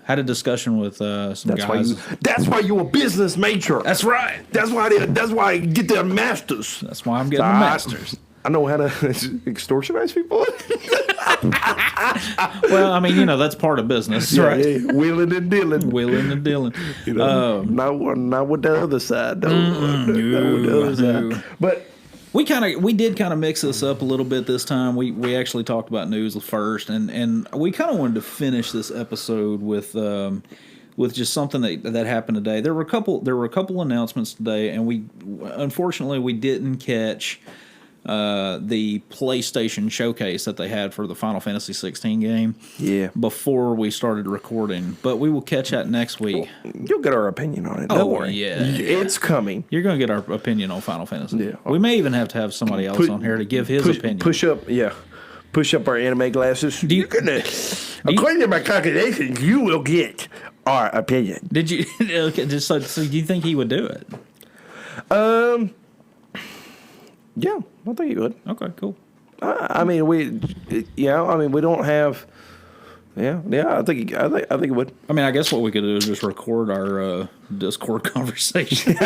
Had a discussion with some guys. That's why you a business major. That's right. That's why I get their masters. That's why I'm getting the masters. I know how to extortionize people. Well, I mean, that's part of business, right? Yeah. Wheeling and dealing. Wheeling and dealing. Not with the other side, though. Not with the other side. But we did kind of mix this up a little bit this time. We actually talked about news first, and we kind of wanted to finish this episode with just something that happened today. There were a couple announcements today, and we unfortunately didn't catch the PlayStation showcase that they had for the Final Fantasy 16 game. Yeah. Before we started recording, but we will catch that next week. You'll get our opinion on it. Don't worry. Yeah. It's coming. You're going to get our opinion on Final Fantasy. Yeah. We may even have to have somebody else on here to give his opinion. Push up our anime glasses. According to my calculations, you will get our opinion. Did you? Okay, so do you think he would do it? Yeah, I think he would. Okay, cool. we don't have. Yeah, I think it would. I mean, I guess what we could do is just record our Discord conversations.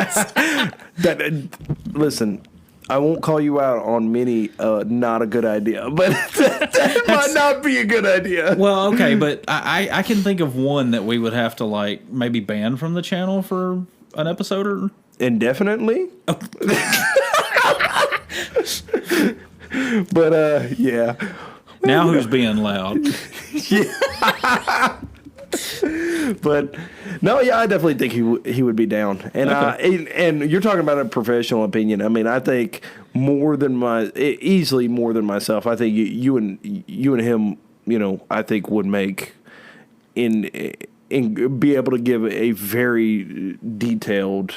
Listen, I won't call you out on many not a good idea, but that might not be a good idea. Well, okay, but I can think of one that we would have to maybe ban from the channel for an episode or indefinitely. But yeah. Now who's being loud? Yeah. But no, yeah, I definitely think he would be down. And okay. And you're talking about a professional opinion. I mean, I think easily more than myself. I think you and him, I think would make be able to give a very detailed,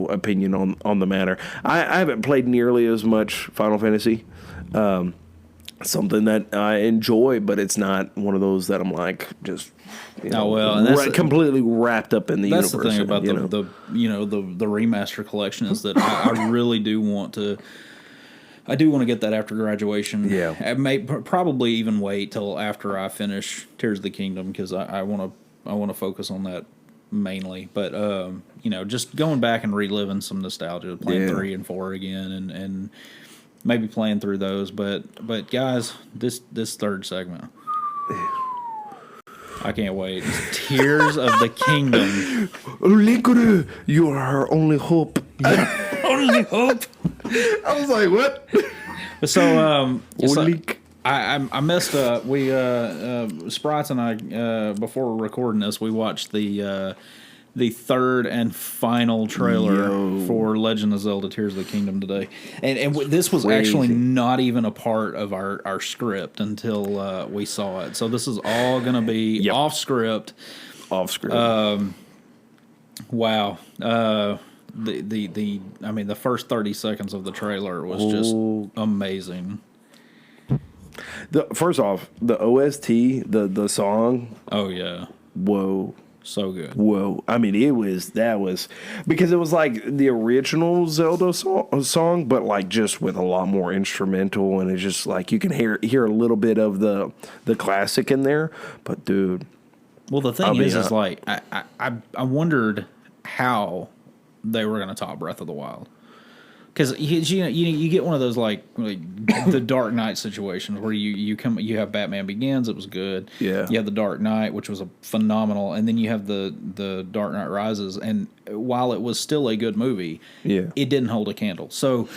opinion on the matter. I haven't played nearly as much Final Fantasy. Something that I enjoy, but it's not one of those that I'm just completely wrapped up in the universe. That's the thing about the remaster collection is that I really do want to. I do want to get that after graduation. Yeah, I may probably even wait till after I finish Tears of the Kingdom because I want to focus on that mainly. But just going back and reliving some nostalgia, playing 3 and 4 again, and maybe playing through those. But guys, this third segment, I can't wait. It's Tears of the Kingdom. Linkuru, you are our only hope. Only hope. I was like, what? So, I messed up. We Sprites and I before recording this, we watched the third and final trailer for Legend of Zelda: Tears of the Kingdom today, and this was actually not even a part of our script until we saw it. So this is all going to be off script. Off script. Wow. The first 30 seconds of the trailer was just amazing. First off, the OST, the song. Oh yeah. Whoa. So good. Whoa. I mean, that was because it was like the original Zelda song, but just with a lot more instrumental, and it's just you can hear a little bit of the classic in there. But dude. Well, the thing is I wondered how they were going to top Breath of the Wild. because you get one of those like the Dark Knight situations where you have Batman Begins, it was good. Yeah. You have the Dark Knight, which was a phenomenal, and then you have the Dark Knight Rises, and while it was still a good movie, it didn't hold a candle. So,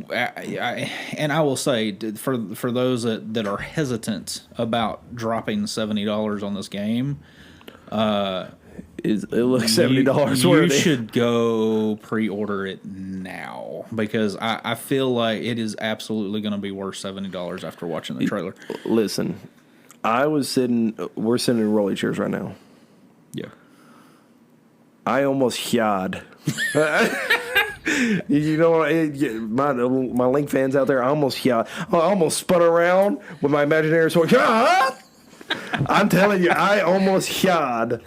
I will say for those that are hesitant about dropping $70 on this game. It looks $70 worth. You should go pre-order it now because I feel like it is absolutely going to be worth $70 after watching the trailer. Listen, we're sitting in rolly chairs right now. Yeah. I almost yawed. You know, my Link fans out there, I almost yawed. I almost spun around with my imaginary sword. I'm telling you, I almost yawed.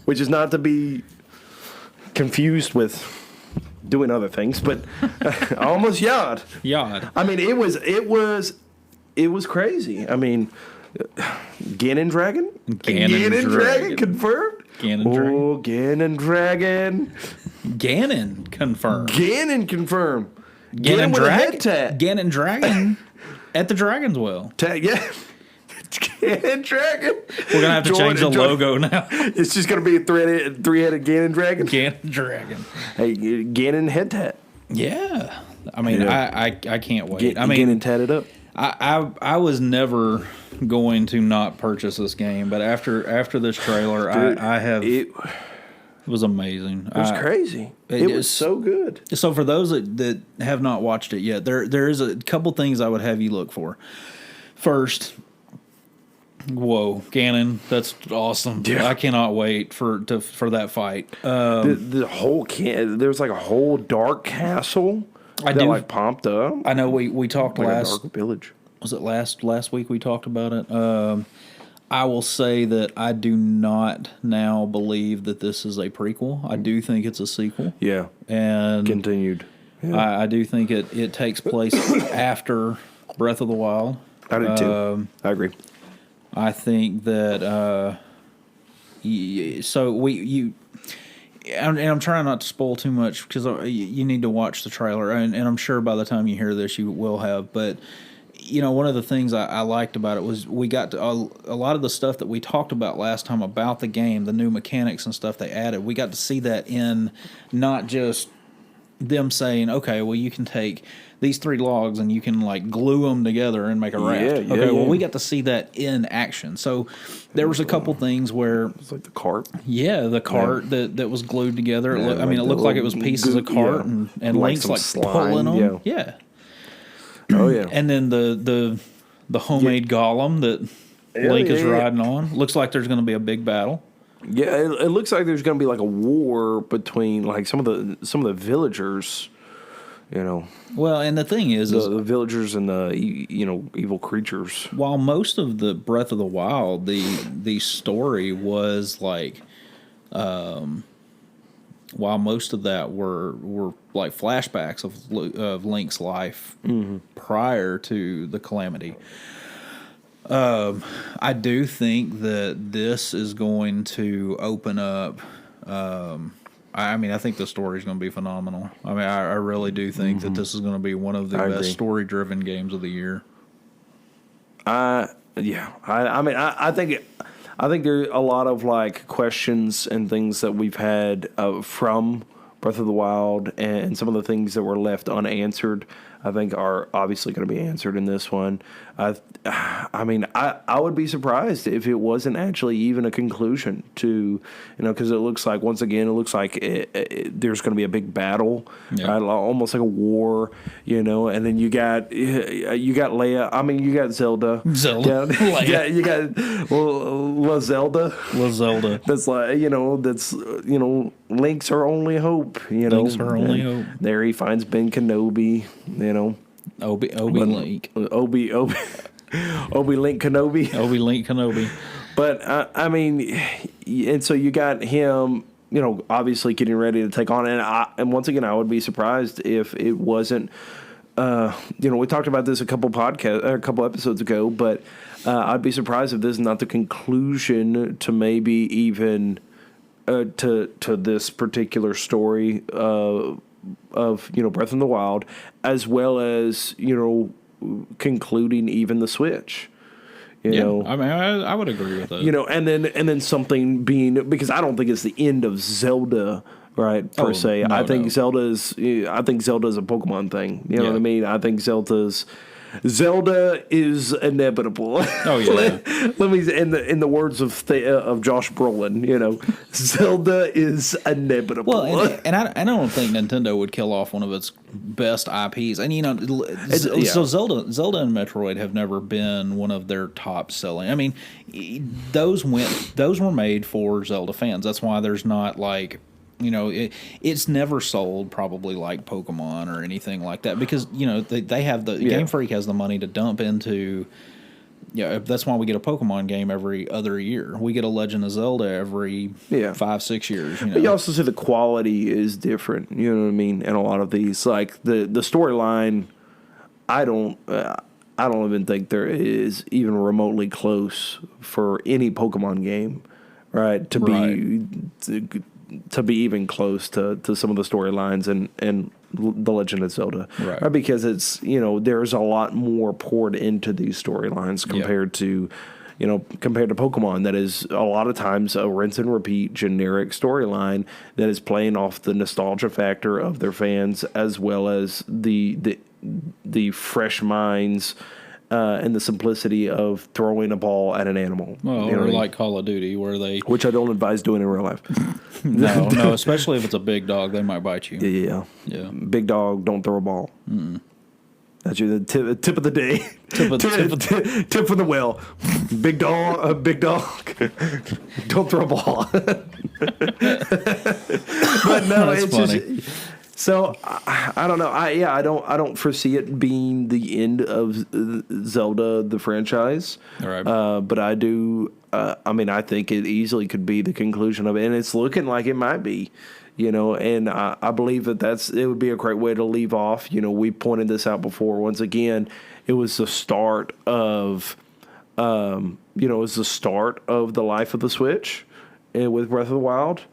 Which is not to be confused with doing other things, but I almost yawed. I mean, it was crazy. I mean, Ganon Dragon? Ganon Dragon confirmed? Ganon Dragon. Ganon confirmed. Ganon confirmed. Ganon Dragon? Ganon Dragon at the Dragon's Well. Yeah. Ganon Dragon. We're gonna have to change the logo now. It's just gonna be a three-headed Ganon Dragon. Ganon Dragon. Hey, Ganon head tat. Yeah. I mean, I can't wait. I mean, Ganon tatted up. I was never going to not purchase this game, but after this trailer, dude, I have. It was amazing. It was crazy. It was so good. So for those that have not watched it yet, there is a couple things I would have you look for. First, whoa, Ganon, that's awesome. Yeah. I cannot wait for that fight. The whole there's like a whole dark castle like pumped up. I know we talked like last a dark village. Was it last week we talked about it? I will say that I do not now believe that this is a prequel. I do think it's a sequel. Yeah. And continued. Yeah. I do think it takes place after Breath of the Wild. I do too. I agree. I think that and I'm trying not to spoil too much because you need to watch the trailer, and I'm sure by the time you hear this you will have, but you know, one of the things I liked about it was we got to a lot of the stuff that we talked about last time about the game, the new mechanics and stuff they added. We got to see that in not just them saying, okay, well, you can take these 3 logs and you can like glue them together and make a raft. Well, we got to see that in action. So there was a couple things where it's like the cart. Yeah, the cart that was glued together. Yeah, it looked like it was pieces of cart and Link's like pulling them. Yeah. Oh yeah, and then the homemade golem that Link is riding on. Looks like there's going to be a big battle. Yeah, it looks like there's going to be like a war between like some of the villagers. You know. Well, and the thing is the villagers and the evil creatures. While most of the Breath of the Wild, the story was like. While most of that were like flashbacks of Link's life prior to the calamity, I do think that this is going to open up. I think the story is going to be phenomenal. I mean, I really do think that this is going to be one of the best story-driven games of the year. I think there are a lot of like questions and things that we've had from Breath of the Wild, and some of the things that were left unanswered, I think are obviously going to be answered in this one. I would be surprised if it wasn't actually even a conclusion to, because it looks like, once again, there's going to be a big battle, right? Almost like a war, and then you got Leia. I mean, you got Zelda. Leia. You got La Zelda. That's like, Link's our only hope, Link's our only hope. There he finds Ben Kenobi, Obi Link. Obi Link Kenobi. Obi Link Kenobi. But, and so you got him, obviously getting ready to take on. And once again, I would be surprised if it wasn't, we talked about this a couple episodes ago, but I'd be surprised if this is not the conclusion to maybe even to this particular story of Breath of the Wild, as well as concluding even the Switch. You know, I mean, I would agree with that. And then something being, because I don't think it's the end of Zelda, right? Per se, no, I think Zelda's a Pokemon thing. You know what I mean? I think Zelda is inevitable. Oh yeah. Let me, in the words of Josh Brolin, Zelda is inevitable. Well, and I don't think Nintendo would kill off one of its best IPs. And so Zelda and Metroid have never been one of their top selling. I mean, those were made for Zelda fans. That's why there's not like, it's never sold probably like Pokemon or anything like that, because they have Game Freak has the money to dump into. Yeah, that's why we get a Pokemon game every other year. We get a Legend of Zelda every 5-6 years. But you also see the quality is different. You know what I mean? And a lot of these, like the storyline, I don't even think there is even remotely close for any Pokemon game, right? To be even close to some of the storylines and the Legend of Zelda, right? Because it's there's a lot more poured into these storylines compared to Pokemon. That is a lot of times a rinse and repeat generic storyline that is playing off the nostalgia factor of their fans, as well as the fresh minds. And the simplicity of throwing a ball at an animal. Well, or like Call of Duty, which I don't advise doing in real life. No, especially if it's a big dog, they might bite you. Yeah. Big dog, don't throw a ball. Mm. That's the tip of the day. Tip for the whale. Big dog, don't throw a ball. But no, it's funny. Just. So I don't know. I don't foresee it being the end of Zelda the franchise. All right. But I do. I think it easily could be the conclusion of it, and it's looking like it might be. And I believe that it would be a great way to leave off. We pointed this out before. Once again, it was the start of, the life of the Switch, with Breath of the Wild,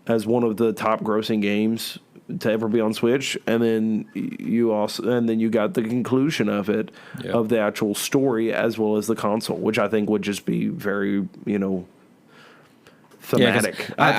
as one of the top grossing games to ever be on Switch, and then you got the conclusion of it, of the actual story, as well as the console, which I think would just be very thematic. I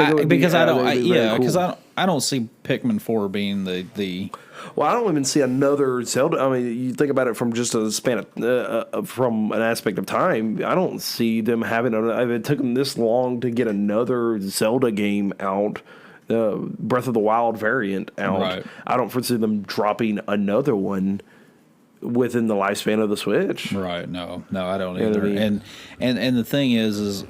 don't see Pikmin 4 being the. Well, I don't even see another Zelda. I mean, you think about it from just a span of, from an aspect of time. I don't see them having. It took them this long to get another Zelda game out. Breath of the Wild variant out. Right. I don't foresee them dropping another one within the lifespan of the Switch. Right. No, I don't either. I mean? And the thing is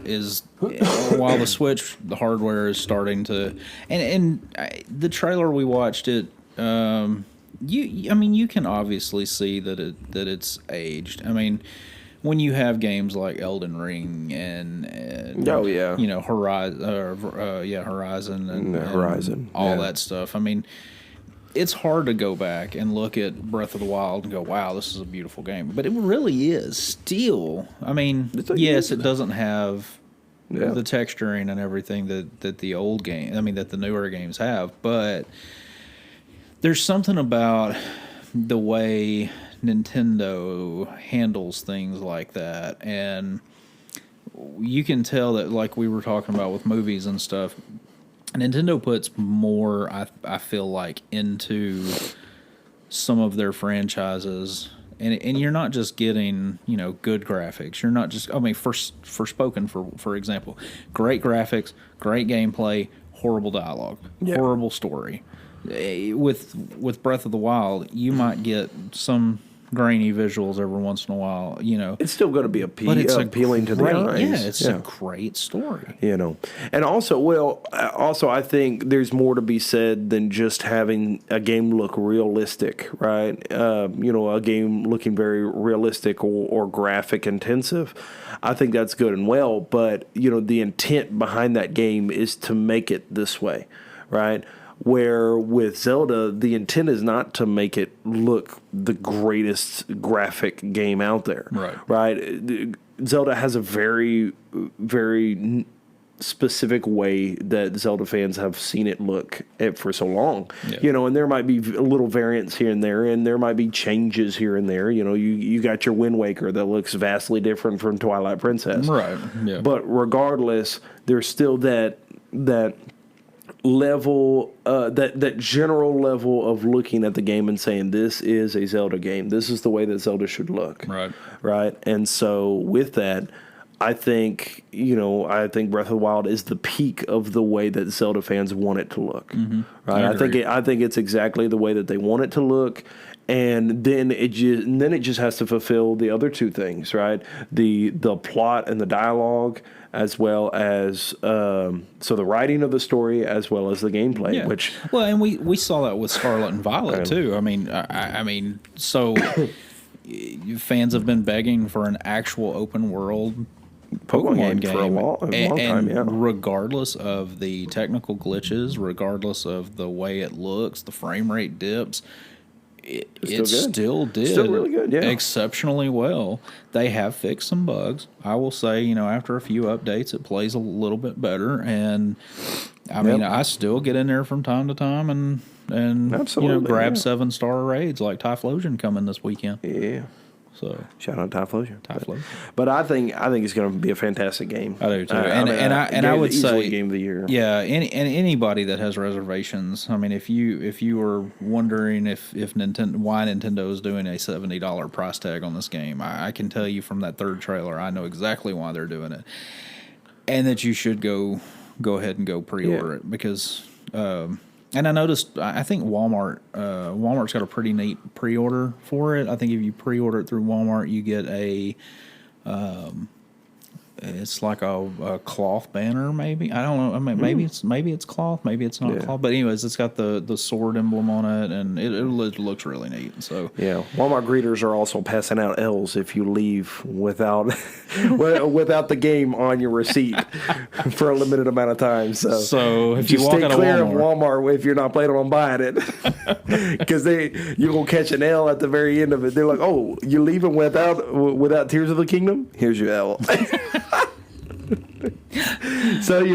while the Switch, the hardware is starting to, and the trailer we watched it, you can obviously see that it's aged. I mean, when you have games like Elden Ring and Horizon and all that stuff. I mean, it's hard to go back and look at Breath of the Wild and go, "Wow, this is a beautiful game." But it really is still. I mean, yes, it doesn't have the texturing and everything that the old game. I mean, that the newer games have, but there's something about the way Nintendo handles things like that, and you can tell that, like we were talking about with movies and stuff, Nintendo puts more, I feel like, into some of their franchises, and you're not just getting good graphics. You're not just, Forspoken, for example, great graphics, great gameplay, horrible dialogue, horrible story. With Breath of the Wild, you might get some grainy visuals every once in a while. It's still going to be appealing to the eyes. Yeah, it's a great story. And also, I think there's more to be said than just having a game look realistic, right? A game looking very realistic or graphic intensive. I think that's good and well, but the intent behind that game is to make it this way, right? Where with Zelda, the intent is not to make it look the greatest graphic game out there. Right? Zelda has a very, very specific way that Zelda fans have seen it look for so long. Yeah. You know, and there might be little variants here and there might be changes here and there. You know, you got your Wind Waker that looks vastly different from Twilight Princess. Right. Yeah. But regardless, there's still that level, that general level of looking at the game and saying, this is a Zelda game. This is the way that Zelda should look. Right. Right. And so with that, I think Breath of the Wild is the peak of the way that Zelda fans want it to look. Mm-hmm. Right. I think it's exactly the way that they want it to look. And then it just has to fulfill the other two things, right? The plot and the dialogue, as well as so the writing of the story, as well as the gameplay. Yeah. Which and we saw that with Scarlet and Violet too. I mean, so fans have been begging for an actual open world Pokemon game for a long time, yeah. Regardless of the technical glitches, regardless of the way it looks, the frame rate dips. It still did. Still really good, yeah. Exceptionally well. They have fixed some bugs. I will say, after a few updates, it plays a little bit better. And, I mean, I still get in there from time to time and grab 7-star raids like Typhlosion coming this weekend. Yeah. So shout out Typhlosion. But I think it's going to be a fantastic game. I do too. I would say game of the year. Yeah, anybody that has reservations. I mean, if you were wondering why Nintendo is doing a $70 price tag on this game, I can tell you from that third trailer, I know exactly why they're doing it, and that you should go ahead and go pre-order it because. And I noticed, I think Walmart's got a pretty neat pre-order for it. I think if you pre-order it through Walmart, you get it's like a cloth banner, maybe. I don't know. I mean, maybe it's cloth, maybe it's not cloth. But anyways, it's got the sword emblem on it, and it looks really neat. So yeah, Walmart greeters are also passing out L's if you leave without the game on your receipt for a limited amount of time. So if you walk stay out clear of Walmart if you're not planning on buying it, because you're gonna catch an L at the very end of it. They're like, "Oh, you're leaving without Tears of the Kingdom? Here's your L." So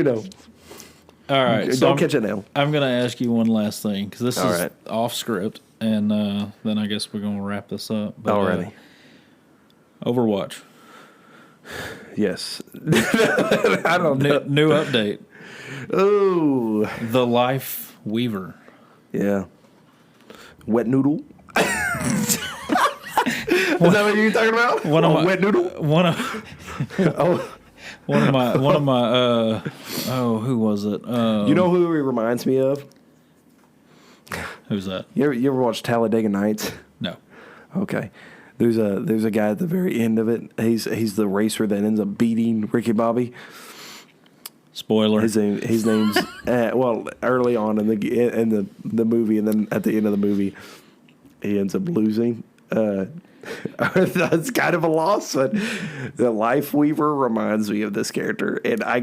all right. Don't catch it now. I'm going to ask you one last thing because this is off script, and then I guess we're going to wrap this up. But, already. Overwatch. Yes. I don't know. New update. Oh, the Lifeweaver. Yeah. Wet noodle. Is that what you're talking about? Wet noodle. One of my who was it? You know who he reminds me of? Who's that? You ever watch Talladega Nights? No. Okay. There's a guy at the very end of it. He's the racer that ends up beating Ricky Bobby. Spoiler. His name's early on in the movie, and then at the end of the movie, he ends up losing. That's kind of a loss, but the Lifeweaver reminds me of this character, and I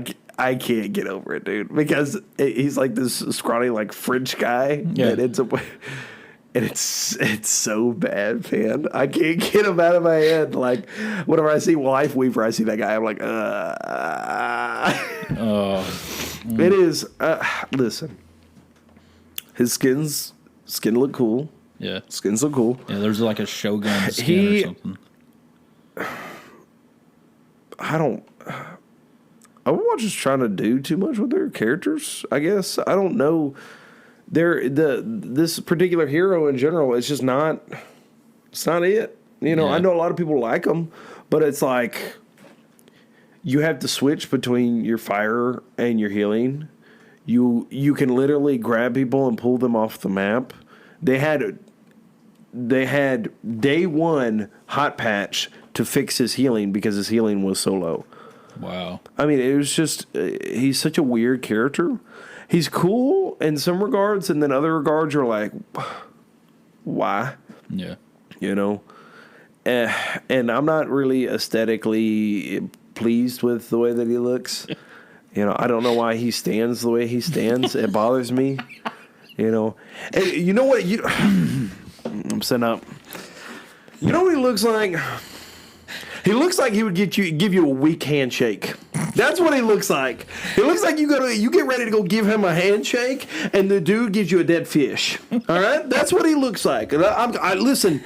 can't get over it, dude, because he's like this scrawny, like French guy that ends up, and it's so bad, man. I can't get him out of my head. Like whenever I see Lifeweaver, I see that guy. I'm like, It is. Listen, his skin look cool. Yeah. Skins look cool. Yeah, there's like a Shogun skin or something. Overwatch is trying to do too much with their characters, I guess. I don't know. This particular hero in general, it's just not, it's not it. I know a lot of people like them, but it's like you have to switch between your fire and your healing. You can literally grab people and pull them off the map. They had day one hot patch to fix his healing because his healing was so low. Wow. I mean, it was just, he's such a weird character. He's cool in some regards, and then other regards you're like, why? Yeah. And I'm not really aesthetically pleased with the way that he looks. I don't know why he stands the way he stands. It bothers me. And you know what? I'm setting up. You know what he looks like? He looks like he would give you a weak handshake. That's what he looks like. It looks like you get ready to go give him a handshake, and the dude gives you a dead fish. All right, that's what he looks like. Listen,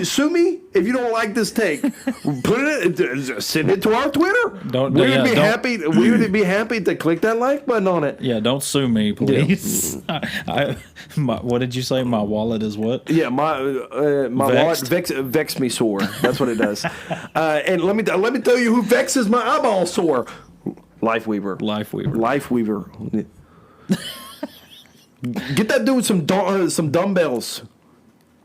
sue me if you don't like this take. Send it to our Twitter. We would be happy to click that like button on it. Yeah, don't sue me, please. Yeah. What did you say? My wallet is what? Yeah, my wallet vex me sore. That's what it does. And let me tell you who vexes my eyeball sore. Lifeweaver. Get that dude some dumbbells.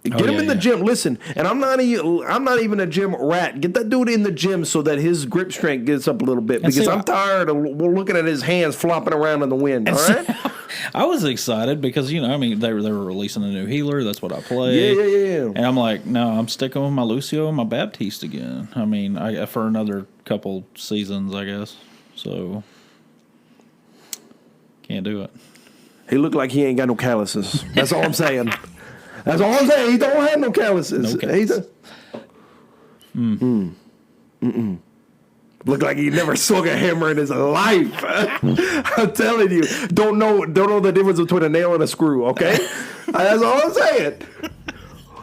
Get him in the gym. Listen, and I'm not even a gym rat. Get that dude in the gym so that his grip strength gets up a little bit. Because I'm tired of looking at his hands flopping around in the wind. All right. I was excited because they were releasing a new healer. That's what I played. Yeah. And I'm like, no, I'm sticking with my Lucio and my Baptiste again. I mean, for another couple seasons, I guess. So can't do it. He looked like he ain't got no calluses. That's all I'm saying. That's all I'm saying. He don't have no calluses. Look like he never swung a hammer in his life. I'm telling you, don't know the difference between a nail and a screw. Okay, that's all I'm saying.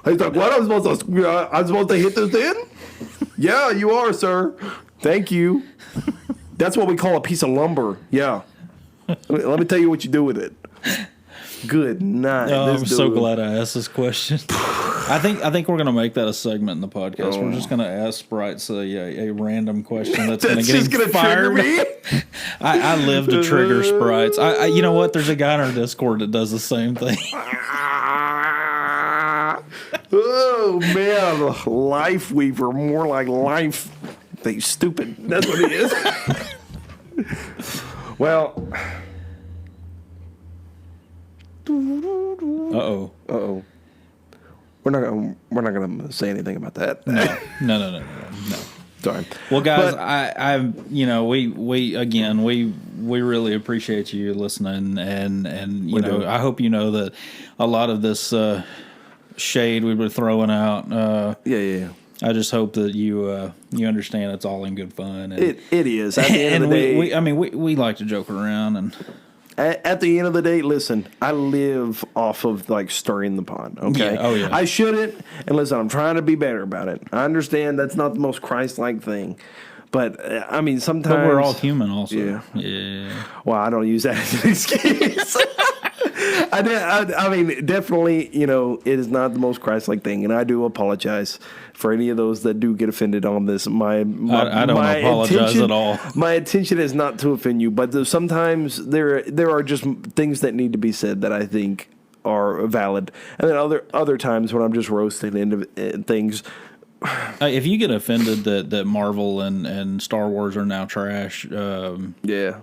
He's like, what? I'm supposed to hit this in? Yeah, you are, sir. Thank you. That's what we call a piece of lumber. Yeah. Let me tell you what you do with it. Good night. Oh, I'm so glad I asked this question. I think we're gonna make that a segment in the podcast. We're just gonna ask Sprites a random question that's gonna get him fired. Trigger me? I live to trigger Sprites. You know what? There's a guy in our Discord that does the same thing. Oh man, Lifeweaver, more like life. They stupid. That's what it is. Well. Uh-oh. We're not gonna say anything about that. No. Sorry. Well, guys, we really appreciate you listening, and I hope you know that a lot of this shade we were throwing out. Yeah. I just hope that you understand it's all in good fun. And, it is. At the end of the day, we like to joke around and. At the end of the day, listen, I live off of stirring the pot, okay? Yeah. Oh, yeah. I shouldn't, and listen, I'm trying to be better about it. I understand that's not the most Christ-like thing, but sometimes... But we're all human also. Yeah. Well, I don't use that as an excuse. Definitely, it is not the most Christ-like thing, and I do apologize for any of those that do get offended on this. I don't apologize at all. My intention is not to offend you, but sometimes there are just things that need to be said that I think are valid, and then other times when I'm just roasting into things. If you get offended that Marvel and Star Wars are now trash,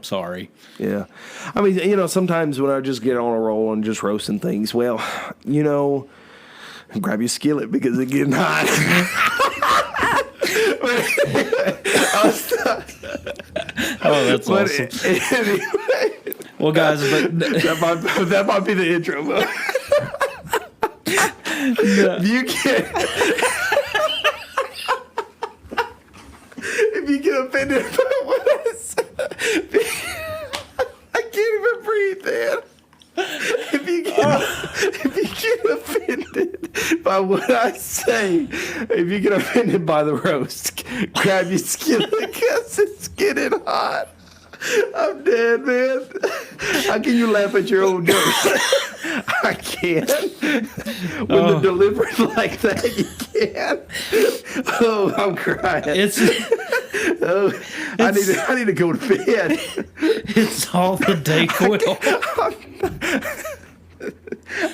sorry. Yeah. Sometimes when I just get on a roll and just roasting things, well, grab your skillet because it's getting hot. Oh, that's awesome. Anyway, well, guys, that might be the intro. If you get offended by what I said, I can't even breathe, man. If you get offended by what I say, if you get offended by the roast, grab your skillet because it's getting hot. I'm dead, man. How can you laugh at your own jokes? I can't. When they're delivered like that, you can't. Oh, I'm crying. I need to go to bed. It's all the Dayquil.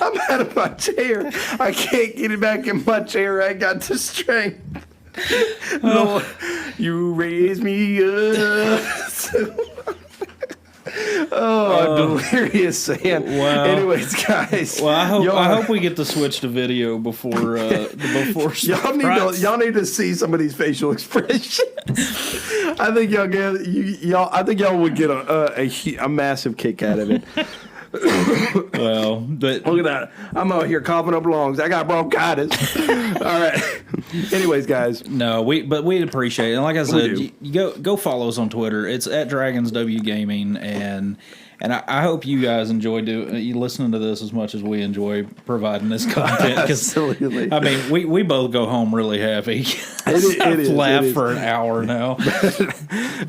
I'm out of my chair. I can't get it back in my chair. I got the strength. Lord, you raise me up. I'm delirious, man. Wow. Anyways, guys. Well, I hope we get to switch to video before y'all need to see some of these facial expressions. I think y'all would get a massive kick out of it. Well, but look at that. I'm out here coughing up lungs. I got bronchitis. All right. Anyways, guys. No, we'd appreciate it. And like I said, you go follow us on Twitter. It's at DragonsW Gaming, and I hope you guys enjoy you listening to this as much as we enjoy providing this content. Absolutely. I mean, we both go home really happy. I've laughed for an hour now.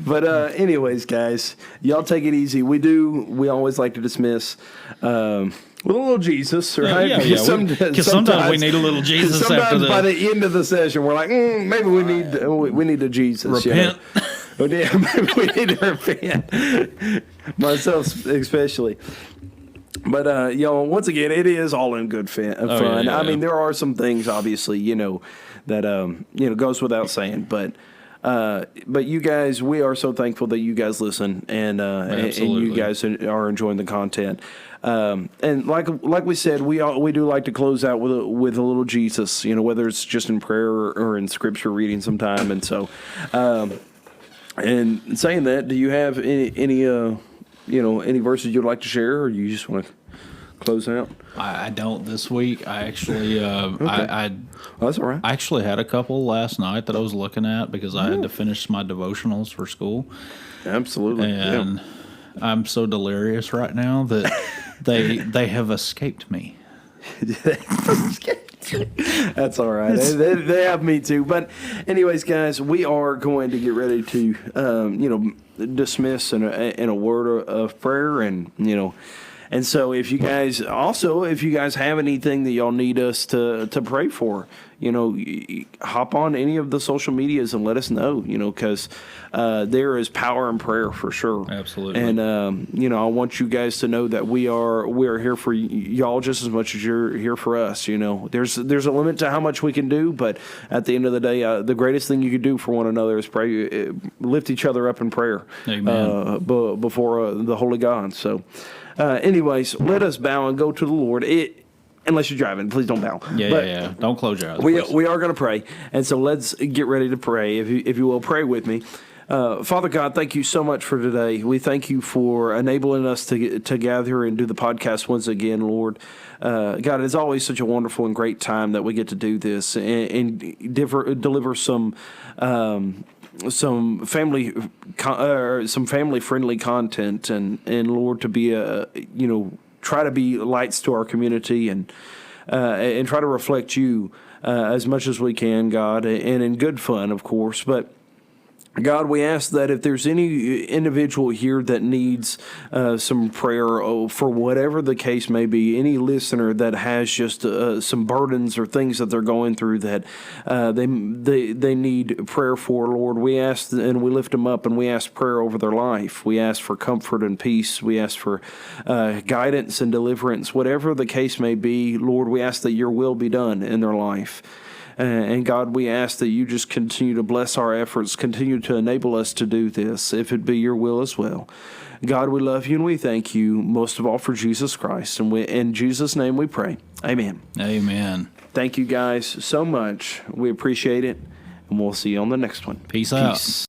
But anyways, guys, y'all take it easy. We always like to dismiss with a little Jesus, right? Yeah. Because sometimes we need a little Jesus after by the end of the session, we're like, maybe we need a Jesus. Repent. Maybe we need to repent. Myself especially. But, once again, it is all in good fun. Yeah. I mean, there are some things, obviously, that, goes without saying. But you guys, we are so thankful that you guys listen and you guys are enjoying the content. And like we said, we do like to close out with a little Jesus, whether it's just in prayer or in scripture reading sometime. And so, and saying that, do you have any verses you'd like to share, or you just want to close out? I don't this week. I actually, okay. That's all right. I actually had a couple last night that I was looking at because I had to finish my devotionals for school. Absolutely. And I'm so delirious right now that they have escaped me. That's all right. They have me too. But anyways, guys, we are going to get ready to, dismiss in a word of prayer, and so if you guys have anything that y'all need us to pray for, hop on any of the social medias and let us know, because there is power in prayer for sure. Absolutely. And, I want you guys to know that we are here for y'all just as much as you're here for us. There's a limit to how much we can do, but at the end of the day, the greatest thing you can do for one another is pray, lift each other up in prayer. Amen. Before the Holy God. So, anyways, let us bow and go to the Lord. Unless you're driving, please don't bow. Yeah. Don't close your eyes. We are going to pray, and so let's get ready to pray. If you will, pray with me. Father God, thank you so much for today. We thank you for enabling us to gather and do the podcast once again, Lord. God, it's always such a wonderful and great time that we get to do this and deliver some family friendly content, and Lord, to be try to be lights to our community and try to reflect you as much as we can, God, and in good fun, of course. But God, we ask that if there's any individual here that needs some prayer for whatever the case may be, any listener that has just some burdens or things that they're going through that they need prayer for, Lord, we ask and we lift them up and we ask prayer over their life. We ask for comfort and peace. We ask for guidance and deliverance. Whatever the case may be, Lord, we ask that your will be done in their life. And God, we ask that you just continue to bless our efforts, continue to enable us to do this, if it be your will as well. God, we love you and we thank you, most of all, for Jesus Christ. And in Jesus' name we pray. Amen. Amen. Thank you guys so much. We appreciate it. And we'll see you on the next one. Peace out.